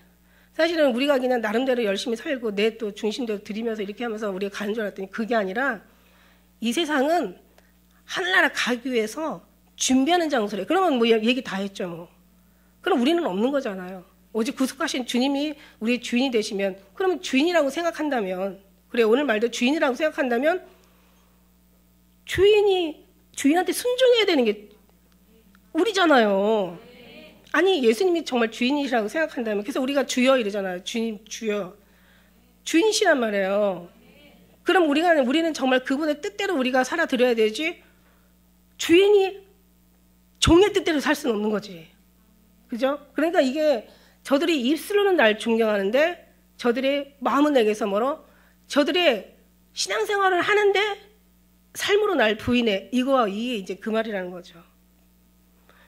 사실은 우리가 그냥 나름대로 열심히 살고 내 또 중심대로 드리면서 이렇게 하면서 우리가 가는 줄 알았더니 그게 아니라 이 세상은 하늘나라 가기 위해서 준비하는 장소래. 그러면 뭐 얘기 다 했죠 뭐. 그럼 우리는 없는 거잖아요. 오직 구속하신 주님이 우리의 주인이 되시면 그러면 주인이라고 생각한다면 그래 오늘 말도 주인이라고 생각한다면 주인한테 순종해야 되는 게 우리잖아요. 아니 예수님이 정말 주인이시라고 생각한다면 그래서 우리가 주여 이러잖아요. 주님 주여 주인이시란 말이에요. 그럼 우리는 정말 그분의 뜻대로 우리가 살아드려야 되지 주인이 종의 뜻대로 살 수는 없는 거지. 그죠? 그러니까 이게 저들이 입술로는 날 존경하는데 저들의 마음은 내게서 멀어 저들의 신앙생활을 하는데 삶으로 날 부인해. 이게 이제 그 말이라는 거죠.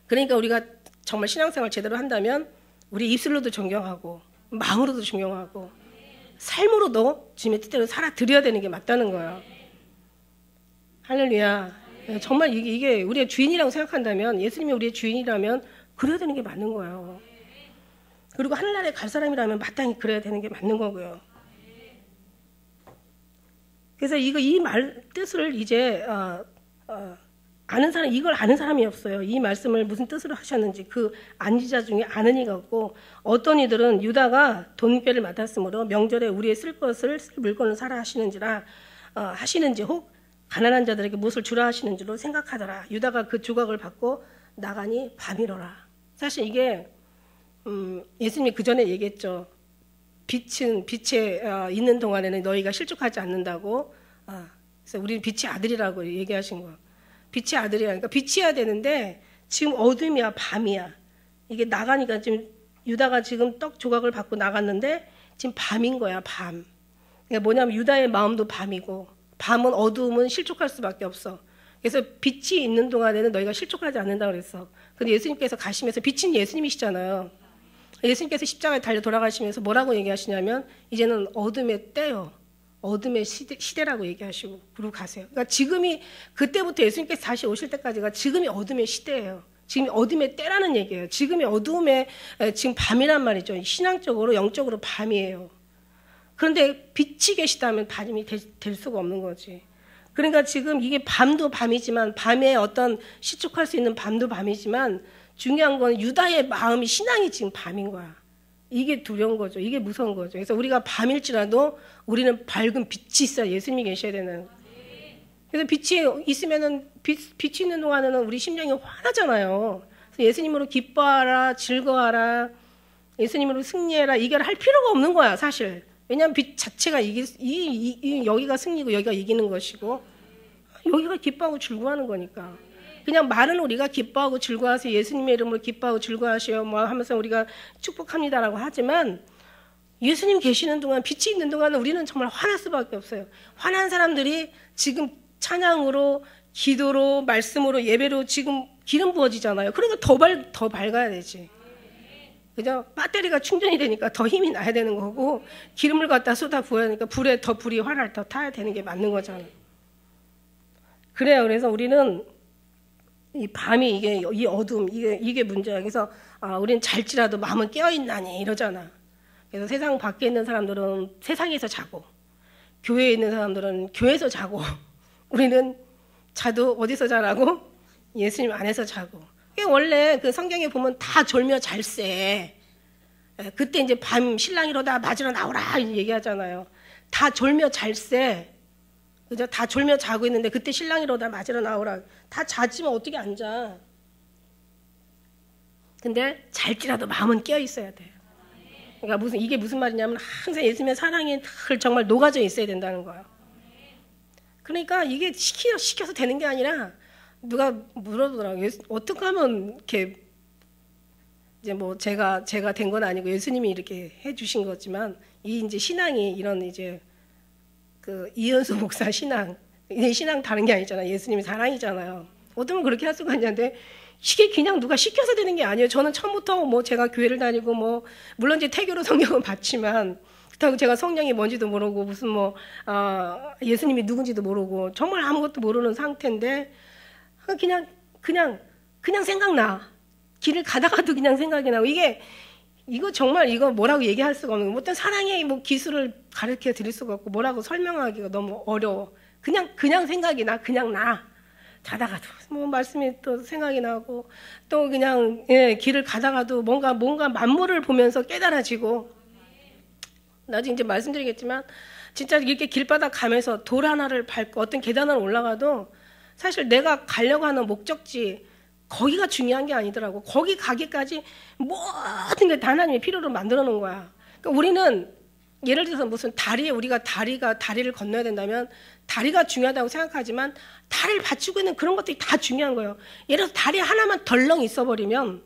그러니까 우리가 정말 신앙생활 제대로 한다면 우리 입술로도 존경하고 마음으로도 존경하고 삶으로도 주님의 뜻대로 살아드려야 되는 게 맞다는 거예요. 할렐루야. 정말 이게 우리의 주인이라고 생각한다면 예수님이 우리의 주인이라면 그래야 되는 게 맞는 거예요. 그리고 하늘나라에 갈 사람이라면 마땅히 그래야 되는 게 맞는 거고요. 그래서 이 말 뜻을 이제 이걸 아는 사람이 없어요. 이 말씀을 무슨 뜻으로 하셨는지 그 안지자 중에 아는 이가 없고, 어떤 이들은 유다가 돈꾀를 맡았으므로 명절에 우리의 쓸 물건을 사라 하시는지라 하시는지, 혹 가난한 자들에게 무엇을 주라 하시는지로 생각하더라. 유다가 그 조각을 받고 나가니 밤이로라. 사실 이게 예수님이 그 전에 얘기했죠. 빛에 있는 동안에는 너희가 실족하지 않는다고. 그래서 우리는 빛의 아들이라고 얘기하신 거예요. 빛의 아들이야. 그러니까 빛이야 되는데 지금 어둠이야, 밤이야. 이게 나가니까 지금 유다가 지금 떡 조각을 받고 나갔는데 지금 밤인 거야, 밤. 그러니까 뭐냐면 유다의 마음도 밤이고, 밤은 어두움은 실족할 수밖에 없어. 그래서 빛이 있는 동안에는 너희가 실족하지 않는다 그랬어. 근데 예수님께서 가시면서, 빛은 예수님이시잖아요. 예수님께서 십자가에 달려 돌아가시면서 뭐라고 얘기하시냐면 이제는 어둠의 때요, 어둠의 시대라고 얘기하시고 그러고 가세요. 그러니까 지금이, 그때부터 예수님께서 다시 오실 때까지가 지금이 어둠의 시대예요. 지금이 어둠의 때라는 얘기예요. 지금이 어둠의 지금 밤이란 말이죠. 신앙적으로 영적으로 밤이에요. 그런데 빛이 계시다면 밤이 될 수가 없는 거지. 그러니까 지금 이게 밤도 밤이지만, 밤에 어떤 시축할 수 있는 밤도 밤이지만, 중요한 건 유다의 마음이, 신앙이 지금 밤인 거야. 이게 두려운 거죠. 이게 무서운 거죠. 그래서 우리가 밤일지라도 우리는 밝은 빛이 있어야, 예수님이 계셔야 되는. 그래서 빛이 있으면은, 빛이 있는 동안에는 우리 심령이 환하잖아요. 그래서 예수님으로 기뻐하라, 즐거워하라, 예수님으로 승리해라, 이걸 할 필요가 없는 거야, 사실. 왜냐하면 빛 자체가 여기가 승리고 여기가 이기는 것이고, 여기가 기뻐하고 즐거워하는 거니까. 그냥 말은 우리가 기뻐하고 즐거워하세요, 예수님의 이름으로 기뻐하고 즐거워하세요 뭐 하면서 우리가 축복합니다라고 하지만, 예수님 계시는 동안, 빛이 있는 동안은 우리는 정말 화날 수밖에 없어요. 화난 사람들이 지금 찬양으로, 기도로, 말씀으로, 예배로 지금 기름 부어지잖아요. 그러니까 더 밝아야 되지. 그죠? 배터리가 충전이 되니까 더 힘이 나야 되는 거고, 기름을 갖다 쏟아 부어야 하니까 불이 활활 더 타야 되는 게 맞는 거잖아요. 그래요. 그래서 우리는 이 밤이, 이 어둠, 이게 문제야. 그래서 우리는 잘지라도 마음은 깨어있나니 이러잖아. 그래서 세상 밖에 있는 사람들은 세상에서 자고, 교회에 있는 사람들은 교회에서 자고, 우리는 자도 어디서 자라고? 예수님 안에서 자고. 원래 그 성경에 보면 다 졸며 잘세. 그때 이제 밤 신랑이로다 맞으러 나오라 얘기하잖아요. 다 졸며 잘세. 그죠? 다 졸며 자고 있는데 그때 신랑이로다 맞으러 나오라. 다 자지만 어떻게 안 자. 근데 잘지라도 마음은 깨어 있어야 돼요. 그러니까 이게 무슨 말이냐면 항상 예수님의 사랑이 정말 녹아져 있어야 된다는 거예요. 그러니까 이게 시켜서 되는 게 아니라, 누가 물어보더라고요. 어떻게 하면 이렇게, 이제 뭐 제가 된 건 아니고 예수님이 이렇게 해주신 거지만, 이 이제 신앙이 이런 이제 그 이현수 목사 신앙, 이 신앙 다른 게 아니잖아요. 예수님이 사랑이잖아요. 어쩌면 그렇게 할 수가 있는데, 이게 그냥 누가 시켜서 되는 게 아니에요. 저는 처음부터 뭐 제가 교회를 다니고 뭐 물론 이제 태교로 성경은 봤지만, 그렇다고 제가 성령이 뭔지도 모르고 무슨 뭐 예수님이 누군지도 모르고 정말 아무것도 모르는 상태인데, 그냥 생각나. 길을 가다가도 그냥 생각이 나고, 이거 정말 이거 뭐라고 얘기할 수가 없는 거. 어떤 사랑의 뭐 기술을 가르쳐 드릴 수가 없고, 뭐라고 설명하기가 너무 어려워. 그냥 생각이 나. 그냥 나. 자다가도 뭐 말씀이 또 생각이 나고, 또 그냥 길을 가다가도 뭔가 만물을 보면서 깨달아지고. 나중에 이제 말씀드리겠지만, 진짜 이렇게 길바닥 가면서 돌 하나를 밟고 어떤 계단을 올라가도 사실 내가 가려고 하는 목적지, 거기가 중요한 게 아니더라고. 거기 가기까지 모든 게 다 하나님의 필요로 만들어 놓은 거야. 그러니까 우리는 예를 들어서 무슨 우리가 다리를 건너야 된다면 다리가 중요하다고 생각하지만, 다리를 받치고 있는 그런 것들이 다 중요한 거예요. 예를 들어서 다리 하나만 덜렁 있어버리면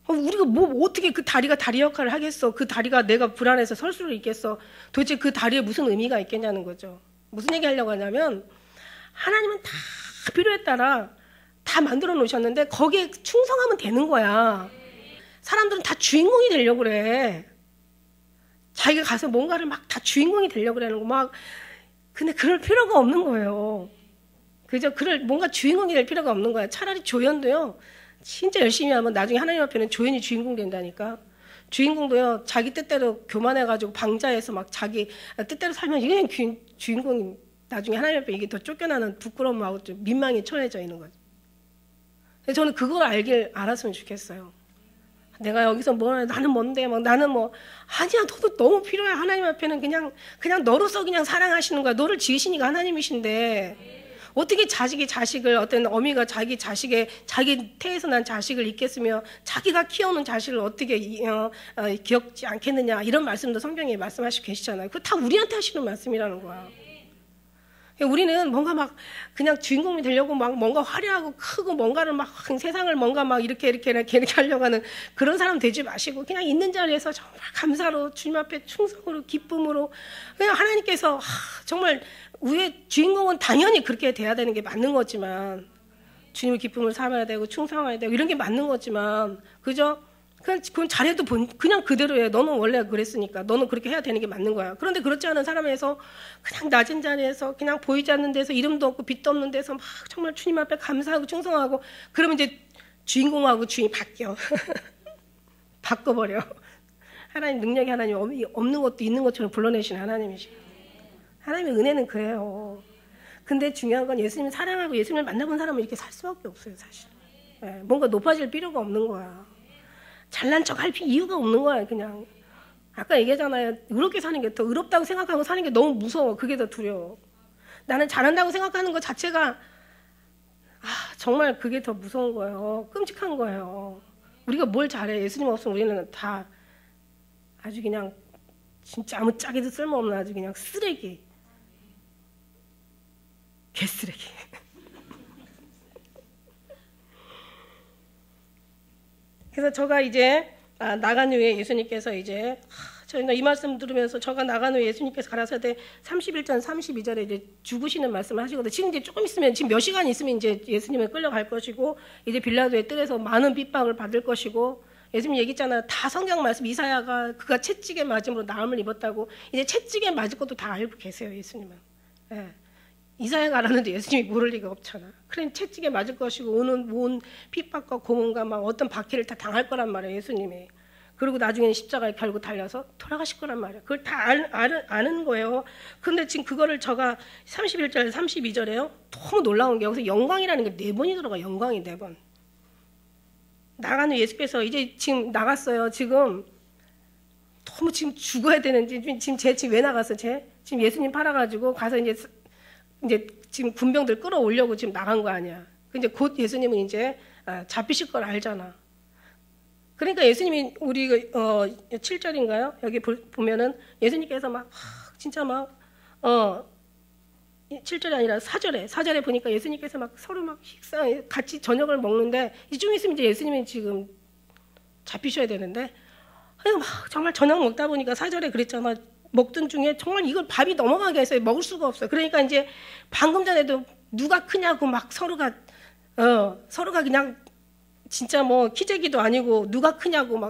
우리가 어떻게 그 다리가 다리 역할을 하겠어. 그 다리가 내가 불안해서 설 수를 있겠어. 도대체 그 다리에 무슨 의미가 있겠냐는 거죠. 무슨 얘기 하려고 하냐면, 하나님은 다 필요에 따라 다 만들어 놓으셨는데 거기에 충성하면 되는 거야. 사람들은 다 주인공이 되려고 그래. 자기가 가서 뭔가를 막 다 주인공이 되려고 그러는 거 막. 근데 그럴 필요가 없는 거예요. 그죠? 뭔가 주인공이 될 필요가 없는 거야. 차라리 조연도요, 진짜 열심히 하면 나중에 하나님 앞에는 조연이 주인공 된다니까. 주인공도요, 자기 뜻대로 교만해가지고 방자해서 막 자기 뜻대로 살면 이게 주인공이 나중에 하나님 앞에 이게 더 쫓겨나는 부끄러움하고 좀 민망에 처해져 있는 거죠. 저는 그걸 알았으면 좋겠어요. 내가 여기서 나는 뭔데, 나는 아니야, 너도 너무 필요해. 하나님 앞에는 그냥 너로서 그냥 사랑하시는 거야. 너를 지으시니까 하나님이신데, 어떻게 자식을, 어떤 어미가 자기 태에서 난 자식을 잊겠으며, 자기가 키우는 자식을 어떻게, 기억지 않겠느냐. 이런 말씀도 성경에 말씀하시고 계시잖아요. 그거 다 우리한테 하시는 말씀이라는 거야. 우리는 뭔가 그냥 주인공이 되려고 뭔가 화려하고 크고 뭔가를 세상을 뭔가 이렇게 하려고 하는 그런 사람 되지 마시고 그냥 있는 자리에서 정말 감사로 주님 앞에 충성으로 기쁨으로 그냥 하나님께서 정말 우리의 주인공은 당연히 그렇게 돼야 되는 게 맞는 거지만 주님의 기쁨을 삼아야 되고 충성해야 되고 이런 게 맞는 거지만 그죠? 그건 잘해도 그냥 그대로 해. 너는 원래 그랬으니까. 너는 그렇게 해야 되는 게 맞는 거야. 그런데 그렇지 않은 사람에서 그냥 낮은 자리에서 그냥 보이지 않는 데서 이름도 없고 빛도 없는 데서 막 정말 주님 앞에 감사하고 충성하고 그러면 이제 주인공하고 주인이 바뀌어. 바꿔버려. 하나님 능력이 하나님 없는 것도 있는 것처럼 불러내시는 하나님이시. 하나님의 은혜는 그래요. 근데 중요한 건 예수님을 사랑하고 예수님을 만나본 사람은 이렇게 살 수밖에 없어요, 사실. 네, 뭔가 높아질 필요가 없는 거야. 잘난 척 할 이유가 없는 거야, 그냥. 아까 얘기하잖아요. 의롭게 사는 게 더 의롭다고 생각하고 사는 게 너무 무서워. 그게 더 두려워. 나는 잘한다고 생각하는 것 자체가 정말 그게 더 무서운 거예요. 끔찍한 거예요. 우리가 뭘 잘해. 예수님 없으면 우리는 다 아주 그냥 진짜 아무짝에도 쓸모없는 아주 그냥 쓰레기. 개쓰레기. 그래서 제가 이제 나간 후에 예수님께서 이제 저희가 이 말씀 들으면서 제가 나간 후에 예수님께서 가라사대 31장 32절에 이제 죽으시는 말씀을 하시거든요. 지금 이제 조금 있으면 지금 몇 시간 있으면 이제 예수님을 끌려갈 것이고 이제 빌라도의 뜰에서 많은 핍박을 받을 것이고 예수님 얘기했잖아요. 다 성경 말씀 이사야가 그가 채찍에 맞음으로 나음을 입었다고 이제 채찍에 맞을 것도 다 알고 계세요. 예수님은. 예. 이사야가 알았는데 예수님이 모를 리가 없잖아. 그러니 채찍에 맞을 것이고 온 핍박과 고문과 막 어떤 박해를 다 당할 거란 말이에요. 예수님이. 그리고 나중에는 십자가에 결국 달려서 돌아가실 거란 말이에요. 그걸 다 아는 거예요. 그런데 지금 그거를 제가 31절 32절에요. 너무 놀라운 게 여기서 영광이라는 게 4번이 들어가. 영광이 4번. 나가는 예수께서 이제 지금 나갔어요. 지금 너무 지금 죽어야 되는지 지금 왜 나갔어? 지금 예수님 팔아가지고 가서 이제 지금 군병들 끌어오려고 지금 나간 거 아니야. 근데 곧 예수님은 이제 잡히실 걸 알잖아. 그러니까 예수님이 우리 7절인가요? 여기 보면은 예수님께서 진짜 7절이 아니라 4절에 보니까 예수님께서 서로 같이 저녁을 먹는데 좀 있으면 이제 예수님이 지금 잡히셔야 되는데 정말 저녁 먹다 보니까 4절에 그랬잖아. 먹던 중에 정말 이걸 밥이 넘어가게 해서 먹을 수가 없어요. 그러니까 이제 방금 전에도 누가 크냐고 서로가 그냥 진짜 키재기도 아니고 누가 크냐고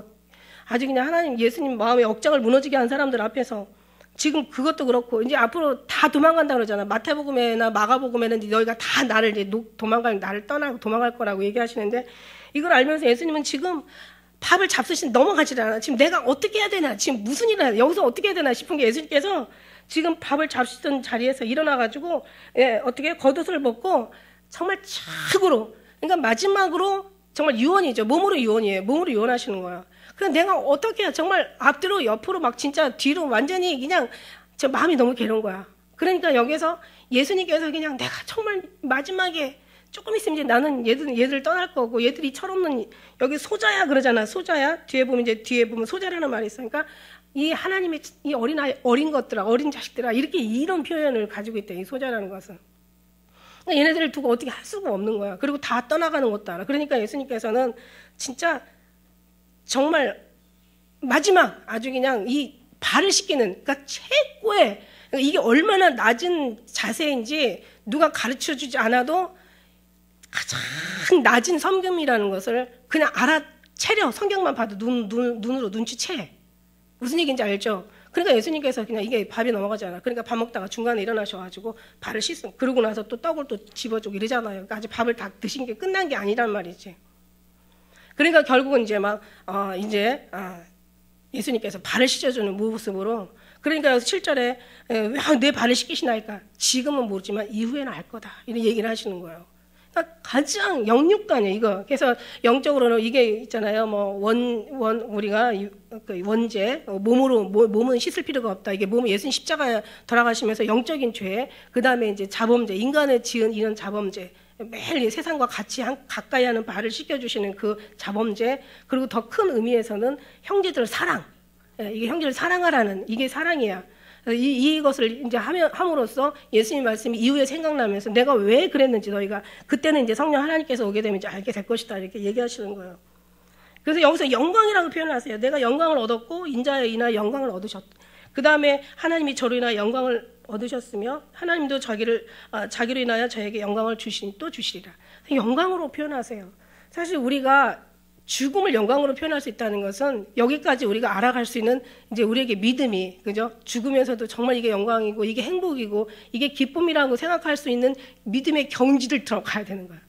아주 그냥 하나님 예수님 마음에 억장을 무너지게 한 사람들 앞에서 지금 그것도 그렇고 이제 앞으로 다 도망간다 그러잖아. 마태복음에나 마가복음에는 너희가 다 나를 떠나고 도망갈 거라고 얘기하시는데 이걸 알면서 예수님은 지금 밥을 잡수신 넘어가질 않아. 지금 내가 어떻게 해야 되나, 지금 무슨 일을 해야, 여기서 어떻게 해야 되나 싶은 게 예수님께서 지금 밥을 잡수던 자리에서 일어나가지고 어떻게 겉옷을 벗고 정말 착으로, 그러니까 마지막으로 정말 유언이죠. 몸으로 유언이에요. 몸으로 유언하시는 거야. 그래서 내가 어떻게 해야, 정말 앞뒤로 옆으로 진짜 뒤로 완전히 그냥 저 마음이 너무 괴로운 거야. 그러니까 여기서 예수님께서 그냥 내가 정말 마지막에 조금 있으면 이제 나는 얘들 떠날 거고 얘들이 철없는 여기 소자야 그러잖아. 소자야. 뒤에 보면 소자라는 말이 있어. 그러니까 이 하나님의 이 어린 것들아, 어린 자식들아 이렇게 이런 표현을 가지고 있대. 이 소자라는 것은. 그러니까 얘네들을 두고 어떻게 할 수가 없는 거야. 그리고 다 떠나가는 것도 알아. 그러니까 예수님께서는 진짜 정말 마지막 아주 그냥 이 발을 씻기는 그러니까 최고의 이게 얼마나 낮은 자세인지 누가 가르쳐주지 않아도 가장 낮은 섬김이라는 것을 그냥 알아채려. 성경만 봐도 눈으로 눈치채. 무슨 얘기인지 알죠? 그러니까 예수님께서 그냥 이게 밥이 넘어가잖아. 그러니까 밥 먹다가 중간에 일어나셔가지고 발을 씻음. 그러고 나서 또 떡을 또 집어주고 이러잖아요. 그러니까 아직 밥을 다 드신 게 끝난 게 아니란 말이지. 그러니까 결국은 이제 예수님께서 발을 씻어주는 모습으로 그러니까 7절에 왜 내 발을 씻기시나이까? 지금은 모르지만 이후에는 알 거다. 이런 얘기를 하시는 거예요. 그러니까 가장 영육간이에요, 이거. 그래서 영적으로는 이게 있잖아요. 뭐 우리가 그 원죄, 몸은 씻을 필요가 없다. 이게 몸은 예수님 십자가에 돌아가시면서 영적인 죄, 그 다음에 이제 자범죄, 인간의 지은 이런 자범죄, 매일 세상과 같이 가까이 하는 발을 씻겨주시는 그 자범죄, 그리고 더 큰 의미에서는 형제들 사랑. 이게 형제를 사랑하라는 이게 사랑이야. 이것을 이제 함으로써 예수님 말씀이 이후에 생각나면서 내가 왜 그랬는지 너희가 그때는 이제 성령 하나님께서 오게 되면 이제 알게 될 것이다 이렇게 얘기하시는 거예요. 그래서 여기서 영광이라고 표현하세요. 내가 영광을 얻었고 인자에 인하여 영광을 얻으셨. 그 다음에 하나님이 저로 인하여 영광을 얻으셨으며 하나님도 자기로 인하여 저에게 영광을 주시니 또 주시리라. 영광으로 표현하세요. 사실 우리가 죽음을 영광으로 표현할 수 있다는 것은 여기까지 우리가 알아갈 수 있는 이제 우리에게 믿음이, 그죠? 죽으면서도 정말 이게 영광이고 이게 행복이고 이게 기쁨이라고 생각할 수 있는 믿음의 경지를 들어가야 되는 거야.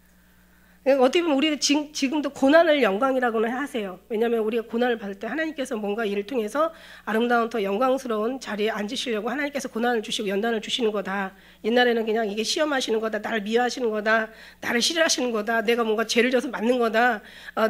어떻게 보면 우리가 지금도 고난을 영광이라고는 하세요. 왜냐하면 우리가 고난을 받을 때 하나님께서 뭔가 이를 통해서 아름다운 더 영광스러운 자리에 앉으시려고 하나님께서 고난을 주시고 연단을 주시는 거다. 옛날에는 그냥 이게 시험하시는 거다. 나를 미워하시는 거다. 나를 싫어하시는 거다. 내가 뭔가 죄를 져서 맞는 거다.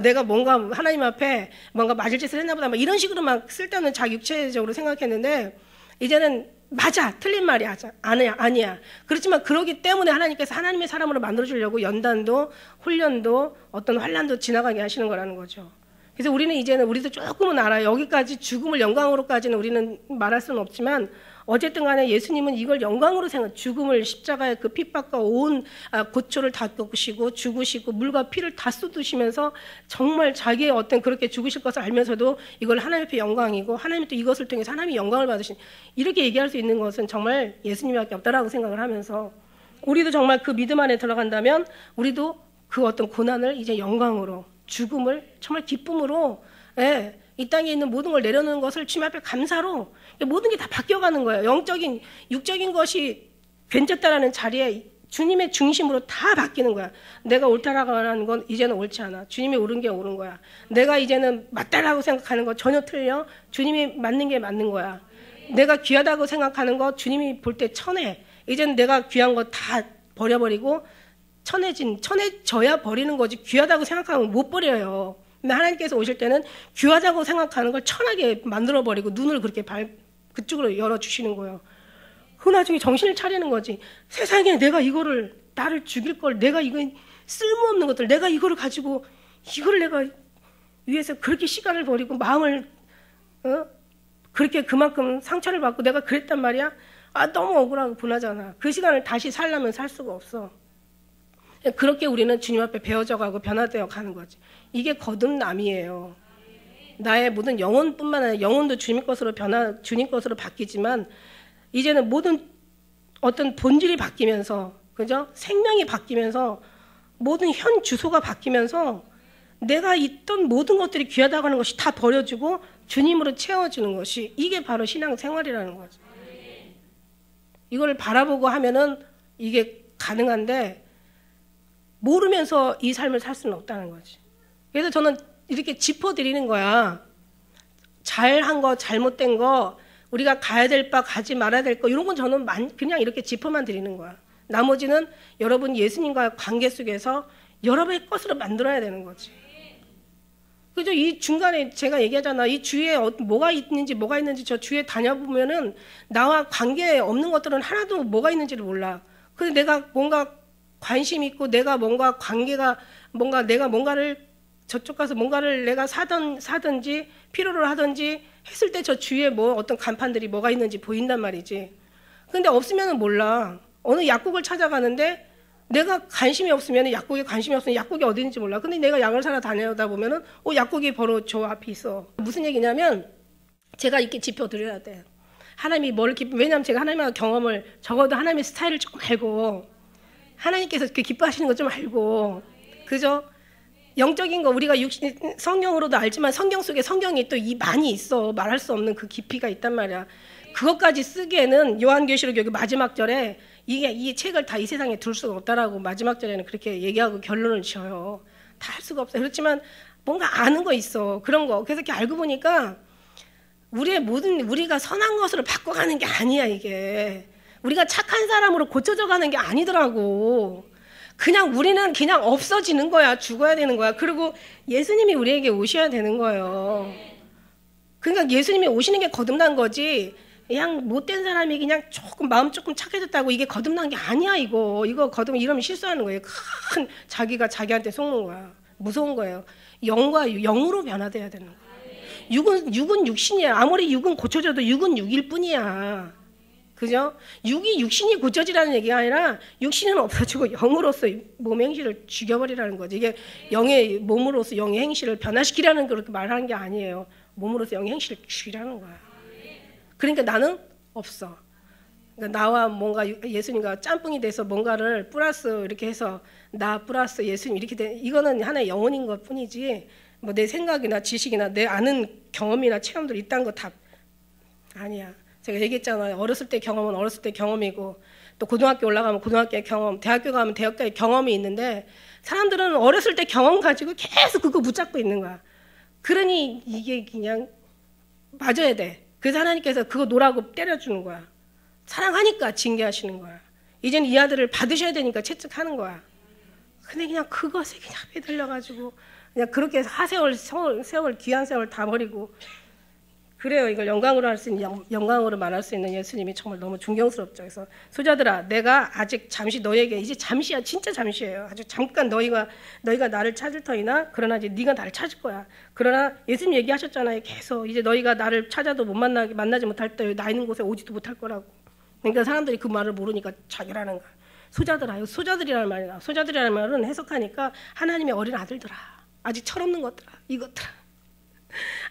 내가 뭔가 하나님 앞에 뭔가 맞을 짓을 했나 보다. 막 이런 식으로 막 쓸데없는 자기 육체적으로 생각했는데 이제는 맞아. 틀린 말이 아니야. 그렇지만 그러기 때문에 하나님께서 하나님의 사람으로 만들어주려고 연단도 훈련도 어떤 환난도 지나가게 하시는 거라는 거죠. 그래서 우리는 이제는 우리도 조금은 알아요. 여기까지 죽음을 영광으로까지는 우리는 말할 수는 없지만 어쨌든 간에 예수님은 이걸 영광으로 죽음을 십자가의 그 핍박과 온 고초를 다 겪으시고 죽으시고 물과 피를 다 쏟으시면서 정말 자기의 어떤 그렇게 죽으실 것을 알면서도 이걸 하나님 앞에 영광이고 하나님이 또 이것을 통해서 하나님이 영광을 받으신 이렇게 얘기할 수 있는 것은 정말 예수님밖에 없다라고 생각을 하면서 우리도 정말 그 믿음 안에 들어간다면 우리도 그 어떤 고난을 이제 영광으로 죽음을 정말 기쁨으로 이 땅에 있는 모든 걸 내려놓는 것을 주님 앞에 감사로 모든 게 다 바뀌어가는 거예요. 영적인 육적인 것이 괜찮다라는 자리에 주님의 중심으로 다 바뀌는 거야. 내가 옳다라고 하는 건 이제는 옳지 않아. 주님이 옳은 게 옳은 거야. 내가 이제는 맞다라고 생각하는 거 전혀 틀려. 주님이 맞는 게 맞는 거야. 내가 귀하다고 생각하는 거 주님이 볼 때 천해. 이제는 내가 귀한 거 다 버려버리고 천해져야 버리는 거지. 귀하다고 생각하면 못 버려요. 근데 하나님께서 오실 때는 귀하다고 생각하는 걸 천하게 만들어버리고 눈을 그렇게 그쪽으로 열어주시는 거예요. 그 나중에 정신을 차리는 거지. 세상에 내가 이거를 나를 죽일 걸 내가 이거 쓸모없는 것들 내가 이거를 가지고 이걸 내가 위해서 그렇게 시간을 버리고 마음을 그렇게 그만큼 상처를 받고 내가 그랬단 말이야. 너무 억울하고 분하잖아. 그 시간을 다시 살려면 살 수가 없어. 그렇게 우리는 주님 앞에 배워져 가고 변화되어 가는 거지. 이게 거듭남이에요. 나의 모든 영혼뿐만 아니라 영혼도 주님 것으로 주님 것으로 바뀌지만 이제는 모든 어떤 본질이 바뀌면서, 그죠? 생명이 바뀌면서 모든 현 주소가 바뀌면서 내가 있던 모든 것들이 귀하다고 하는 것이 다 버려지고 주님으로 채워지는 것이 이게 바로 신앙생활이라는 거죠. 이걸 바라보고 하면은 이게 가능한데 모르면서 이 삶을 살 수는 없다는 거지. 그래서 저는 이렇게 짚어드리는 거야. 잘한 거, 잘못된 거, 우리가 가야 될 바, 가지 말아야 될 거, 이런 건 저는 그냥 이렇게 짚어만 드리는 거야. 나머지는 여러분 예수님과의 관계 속에서 여러분의 것으로 만들어야 되는 거지. 그죠? 이 중간에 제가 얘기하잖아. 이 주위에 뭐가 있는지 저 주위에 다녀보면은 나와 관계 없는 것들은 하나도 뭐가 있는지를 몰라. 근데 내가 뭔가 관심 있고 내가 뭔가 관계가 뭔가 내가 뭔가를 저쪽 가서 뭔가를 내가 사든지 필요로 하든지 했을 때 저 주위에 뭐 어떤 간판들이 뭐가 있는지 보인단 말이지. 근데 없으면은 몰라. 어느 약국을 찾아가는데 내가 관심이 없으면 약국에 관심이 없으면 약국이 어디 있는지 몰라. 근데 내가 약을 사러 다니다 보면은 약국이 바로 저 앞에 있어. 무슨 얘기냐면 제가 이렇게 짚어드려야 돼. 하나님이 왜냐면 제가 하나님의 경험을 적어도 하나님의 스타일을 조금 알고 하나님께서 이렇게 기뻐하시는 거 좀 알고, 그죠? 영적인 거 우리가 성경으로도 알지만 성경 속에 성경이 또 많이 있어. 말할 수 없는 그 깊이가 있단 말이야. 그것까지 쓰기에는 요한계시록 여기 마지막 절에 이 책을 다 이 세상에 둘 수가 없다라고 마지막 절에는 그렇게 얘기하고 결론을 지어요. 다 할 수가 없어요. 그렇지만 뭔가 아는 거 있어. 그런 거. 그래서 이렇게 알고 보니까 우리의 모든 우리가 선한 것으로 바꿔가는 게 아니야 이게. 우리가 착한 사람으로 고쳐져 가는 게 아니더라고. 그냥 우리는 그냥 없어지는 거야. 죽어야 되는 거야. 그리고 예수님이 우리에게 오셔야 되는 거예요. 그러니까 예수님이 오시는 게 거듭난 거지. 그냥 못된 사람이 그냥 조금 마음 조금 착해졌다고 이게 거듭난 게 아니야 이거. 이거 거듭 이러면 실수하는 거예요. 큰 자기가 자기한테 속는 거야. 무서운 거예요. 영과 영으로 변화돼야 되는 거야. 육은 육신이야. 아무리 육은 고쳐져도 육은 육일 뿐이야. 그죠? 육이 육신이 고쳐지라는 얘기가 아니라 육신은 없어지고 영으로서 몸의 행실을 죽여버리라는 거지. 이게 영의 몸으로서 영의 행실을 변화시키라는 그렇게 말하는 게 아니에요. 몸으로서 영의 행실을 죽이라는 거야. 그러니까 나는 없어. 그러니까 나와 뭔가 예수님과 짬뽕이 돼서 뭔가를 플러스 이렇게 해서 나 플러스 예수님 이렇게 돼. 이거는 하나의 영혼인 것 뿐이지 뭐 내 생각이나 지식이나 내 아는 경험이나 체험들 이딴 거 다 아니야. 제가 얘기했잖아요. 어렸을 때 경험은 어렸을 때 경험이고 또 고등학교 올라가면 고등학교의 경험, 대학교 가면 대학교의 경험이 있는데 사람들은 어렸을 때 경험 가지고 계속 그거 붙잡고 있는 거야. 그러니 이게 그냥 맞아야 돼. 그래서 하나님께서 그거 놓으라고 때려주는 거야. 사랑하니까 징계하시는 거야. 이제는 이 아들을 받으셔야 되니까 채찍하는 거야. 근데 그냥 그것에 그냥 매달려가지고 그냥 그렇게 세월 귀한 세월 다 버리고 그래요. 이걸 영광으로 할 수 있는 영광으로 말할 수 있는 예수님이 정말 너무 존경스럽죠. 그래서 소자들아, 내가 아직 잠시 너에게 이제 잠시야, 진짜 잠시예요. 아주 잠깐 너희가 나를 찾을 터이나 그러나 이제 네가 나를 찾을 거야. 그러나 예수님 얘기하셨잖아요. 계속 이제 너희가 나를 찾아도 못 만나지 못할 때 나 있는 곳에 오지도 못할 거라고. 그러니까 사람들이 그 말을 모르니까 자기라는 거야. 소자들아, 소자들이라는 말이야. 소자들이라는 말은 해석하니까 하나님의 어린 아들들아, 아직 철없는 것들아, 이것들아.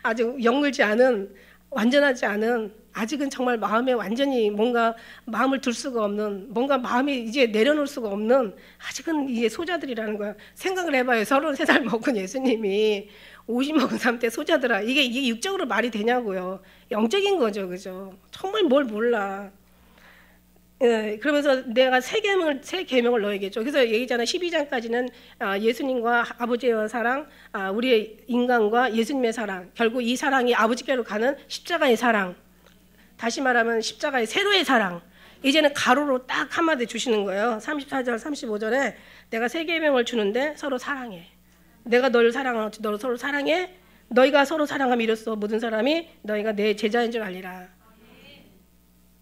아직 영물지 않은 완전하지 않은 아직은 정말 마음에 완전히 뭔가 마음을 둘 수가 없는 뭔가 마음이 이제 내려놓을 수가 없는 아직은 이제 소자들이라는 거야. 생각을 해봐요. 33살 먹은 예수님이 50 먹은 상태 소자들아. 이게 육적으로 말이 되냐고요. 영적인 거죠. 그죠? 정말 뭘 몰라. 예, 그러면서 내가 새 계명을 너에게 줘. 그래서 얘기잖아. 12장까지는 예수님과 아버지의 사랑, 우리의 인간과 예수님의 사랑. 결국 이 사랑이 아버지께로 가는 십자가의 사랑. 다시 말하면 십자가의 세로의 사랑. 이제는 가로로 딱 한마디 주시는 거예요. 34절, 35절에 내가 새 계명을 주는데 서로 사랑해. 내가 너를 사랑하고 너를 서로 사랑해. 너희가 서로 사랑하면 이로써 모든 사람이 너희가 내 제자인 줄 알리라.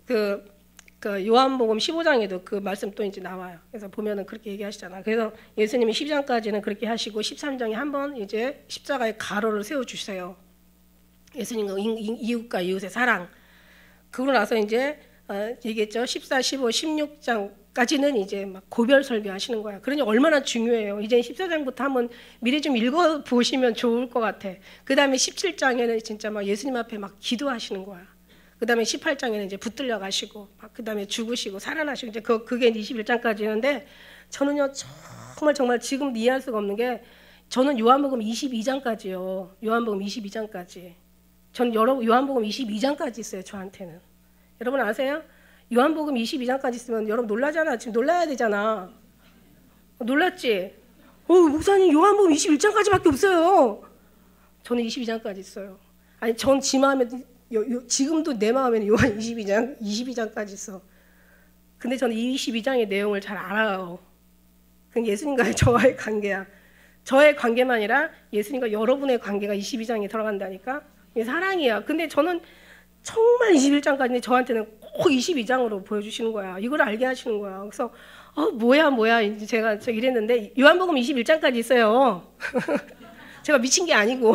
그 요한복음 15장에도 그 말씀 또 이제 나와요. 그래서 보면은 그렇게 얘기하시잖아. 그래서 예수님이 10장까지는 그렇게 하시고 13장에 한번 이제 십자가의 가로를 세워 주세요. 예수님과 이웃과 이웃의 사랑. 그러고 나서 이제 얘기했죠. 14, 15, 16장까지는 이제 막 고별 설교하시는 거야. 그러니 얼마나 중요해요. 이제 14장부터 한번 미리 좀 읽어 보시면 좋을 것 같아. 그다음에 17장에는 진짜 막 예수님 앞에 막 기도하시는 거야. 그 다음에 18장에는 이제 붙들려 가시고, 그 다음에 죽으시고, 살아나시고, 이제 그게 21장까지인데, 저는요, 정말 지금 이해할 수가 없는 게, 저는 요한복음 22장까지요. 요한복음 22장까지. 전 요한복음 22장까지 있어요, 저한테는. 여러분 아세요? 요한복음 22장까지 있으면 여러분 놀라잖아. 지금 놀라야 되잖아. 놀랐지? 목사님 요한복음 21장까지밖에 없어요. 저는 22장까지 있어요. 아니, 전 지 마음에, 지금도 내 마음에는 요한 22장까지 있어. 근데 저는 22장의 내용을 잘 알아요. 그건 예수님과의 저와의 관계야. 저의 관계만 아니라 예수님과 여러분의 관계가 22장에 들어간다니까. 이게 사랑이야. 근데 저는 정말 21장까지는 저한테는 꼭 22장으로 보여주시는 거야. 이걸 알게 하시는 거야. 그래서 뭐야 이제 제가 이랬는데 요한복음 21장까지 있어요. 제가 미친 게 아니고.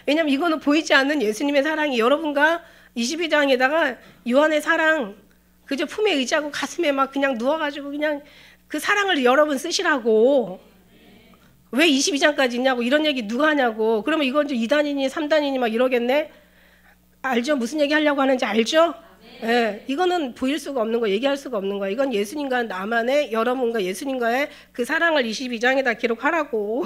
왜냐면 이거는 보이지 않는 예수님의 사랑이 여러분과 22장에다가 요한의 사랑 그저 품에 의지하고 가슴에 막 그냥 누워가지고 그냥 그 사랑을 여러분 쓰시라고. 왜 22장까지 있냐고 이런 얘기 누가 하냐고. 그러면 이건 2단이니 3단이니 막 이러겠네. 알죠? 무슨 얘기 하려고 하는지 알죠? 네, 이거는 보일 수가 없는 거, 얘기할 수가 없는 거야. 이건 예수님과 나만의 여러분과 예수님과의 그 사랑을 22장에다 기록하라고.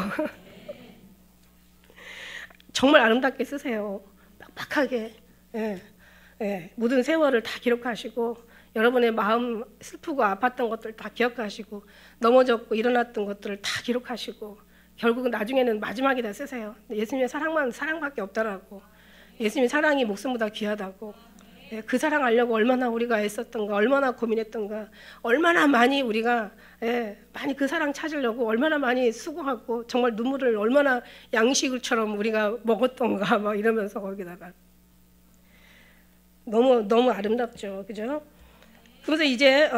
정말 아름답게 쓰세요. 빡빡하게. 모든 세월을 다 기록하시고 여러분의 마음 슬프고 아팠던 것들 다 기억하시고 넘어졌고 일어났던 것들을 다 기록하시고 결국은 나중에는 마지막에다 쓰세요. 예수님의 사랑밖에 없다라고. 예수님의 사랑이 목숨보다 귀하다고. 예, 그 사랑 알려고 얼마나 우리가 애썼던가, 얼마나 고민했던가, 얼마나 많이 우리가 많이 그 사랑 찾으려고 얼마나 많이 수고하고 정말 눈물을 얼마나 양식처럼 우리가 먹었던가 막 이러면서 거기다가 너무 아름답죠, 그죠? 그래서 이제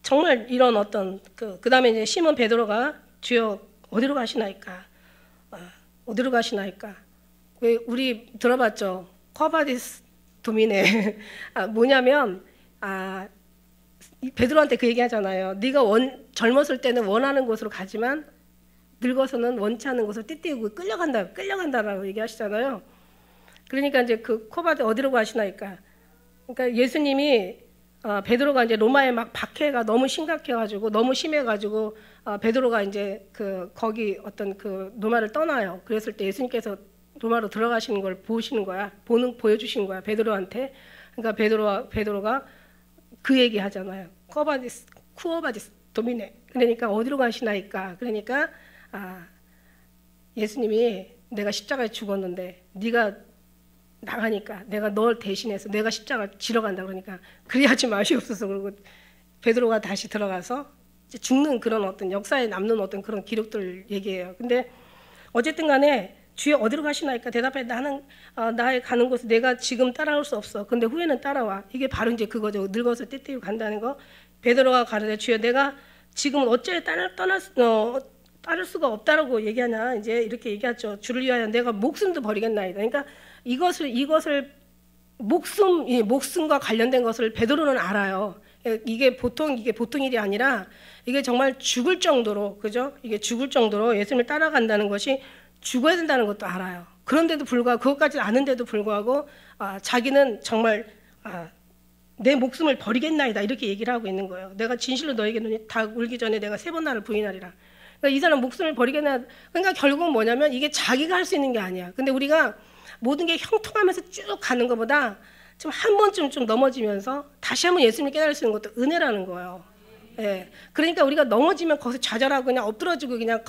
정말 이런 어떤 그 다음에 이제 시몬 베드로가 주여 어디로 가시나이까? 어디로 가시나이까? 왜 우리 들어봤죠? 쿼바디스 도미네. 뭐냐면 베드로한테 그 얘기하잖아요. 네가 젊었을 때는 원하는 곳으로 가지만 늙어서는 원치 않는 곳으로 띠띠고 끌려간다라고 얘기하시잖아요. 그러니까 이제 그 쿼바디 어디로 가시나이까? 그러니까 예수님이 베드로가 이제 로마의 막 박해가 너무 심각해가지고 너무 심해가지고 베드로가 이제 그 거기 어떤 그 로마를 떠나요. 그랬을 때 예수님께서 로마로 들어가시는 걸 보시는 거야. 보여주시는 거야. 베드로한테. 그러니까 베드로가 그 얘기 하잖아요. 쿠오바디스 도미네. 그러니까 어디로 가시나이까? 그러니까 예수님이 내가 십자가에 죽었는데 네가 나가니까 내가 널 대신해서 내가 십자가를 지러 간다. 그러니까 그리하지 마시옵소서. 그리고 베드로가 다시 들어가서 이제 죽는 그런 어떤 역사에 남는 어떤 그런 기록들 얘기해요. 근데 어쨌든 간에 주여 어디로 가시나이까? 대답해. 나는 나의 가는 곳에 내가 지금 따라올 수 없어. 근데 후에는 따라와. 이게 바로 이제 그거죠. 늙어서 떼떼고 간다는 거. 베드로가 가르되 주여 내가 지금 어째 따를 수가 없다라고 얘기하냐. 이제 이렇게 얘기하죠. 주를 위하여 내가 목숨도 버리겠나이다. 그러니까 이것을 목숨과 관련된 것을 베드로는 알아요. 이게 보통 일이 아니라 이게 정말 죽을 정도로, 그죠? 이게 죽을 정도로 예수님을 따라간다는 것이 죽어야 된다는 것도 알아요. 그런데도 불구하고 그것까지 아는데도 불구하고 자기는 정말 내 목숨을 버리겠나이다 이렇게 얘기를 하고 있는 거예요. 내가 진실로 너에게 눈이 다 울기 전에 내가 3번 나를 부인하리라. 그러니까 이 사람 목숨을 버리겠나. 그러니까 결국은 뭐냐면 이게 자기가 할 수 있는 게 아니야. 근데 우리가 모든 게 형통하면서 쭉 가는 것보다 좀 한 번쯤 좀 넘어지면서 다시 한번 예수님을 깨달을 수 있는 것도 은혜라는 거예요. 예. 그러니까 우리가 넘어지면 거기서 좌절하고 그냥 엎드러지고 그냥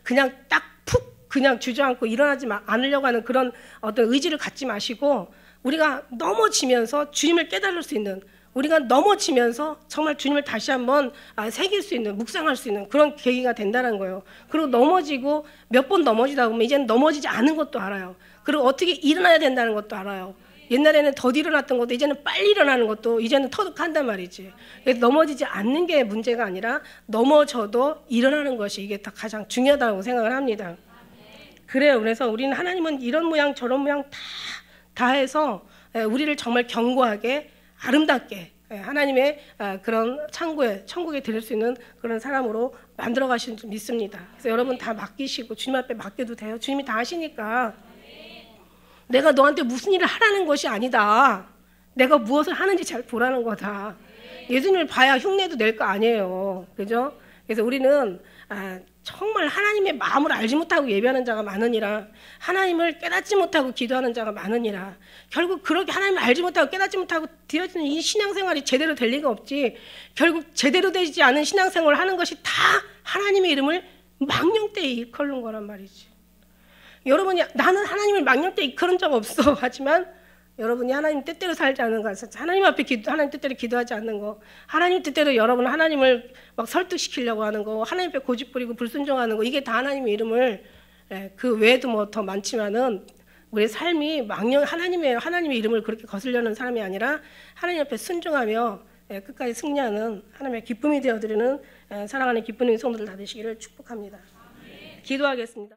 그냥 딱 푹 그냥 주저앉고 일어나지 않으려고 하는 그런 어떤 의지를 갖지 마시고 우리가 넘어지면서 주님을 깨달을 수 있는, 우리가 넘어지면서 정말 주님을 다시 한번 새길 수 있는, 묵상할 수 있는 그런 계기가 된다는 거예요. 그리고 넘어지고 몇 번 넘어지다 보면 이제는 넘어지지 않은 것도 알아요. 그리고 어떻게 일어나야 된다는 것도 알아요. 옛날에는 더디 일어났던 것도 이제는 빨리 일어나는 것도 이제는 터득한단 말이지. 넘어지지 않는 게 문제가 아니라 넘어져도 일어나는 것이 이게 다 가장 중요하다고 생각을 합니다. 그래요. 그래서 우리는 하나님은 이런 모양 저런 모양 다 해서 우리를 정말 견고하게 아름답게 하나님의 그런 천국에 들을 수 있는 그런 사람으로 만들어 가시는 줄 믿습니다. 그래서 여러분 다 맡기시고 주님 앞에 맡겨도 돼요. 주님이 다 하시니까. 내가 너한테 무슨 일을 하라는 것이 아니다. 내가 무엇을 하는지 잘 보라는 거다. 예수님을 봐야 흉내도 낼 거 아니에요. 그죠? 그래서 우리는 정말 하나님의 마음을 알지 못하고 예배하는 자가 많으니라, 하나님을 깨닫지 못하고 기도하는 자가 많으니라. 결국 그렇게 하나님을 알지 못하고 깨닫지 못하고 되어지는 이 신앙생활이 제대로 될 리가 없지. 결국 제대로 되지 않은 신앙생활을 하는 것이 다 하나님의 이름을 망령되이 일컬는 거란 말이지. 여러분이 나는 하나님을 망령되이 일컬은 적 없어 하지만 여러분이 하나님 뜻대로 살지 않는 거, 하나님 앞에 하나님 뜻대로 기도하지 않는 거, 하나님 뜻대로 여러분 하나님을 막 설득시키려고 하는 거, 하나님 앞에 고집부리고 불순종하는 거, 이게 다 하나님의 이름을, 그 외에도 뭐 더 많지만은 우리의 삶이 하나님의 이름을 그렇게 거스르려는 사람이 아니라 하나님 앞에 순종하며 끝까지 승리하는 하나님의 기쁨이 되어드리는 사랑하는 기쁨의 성도들 다 되시기를 축복합니다. 기도하겠습니다.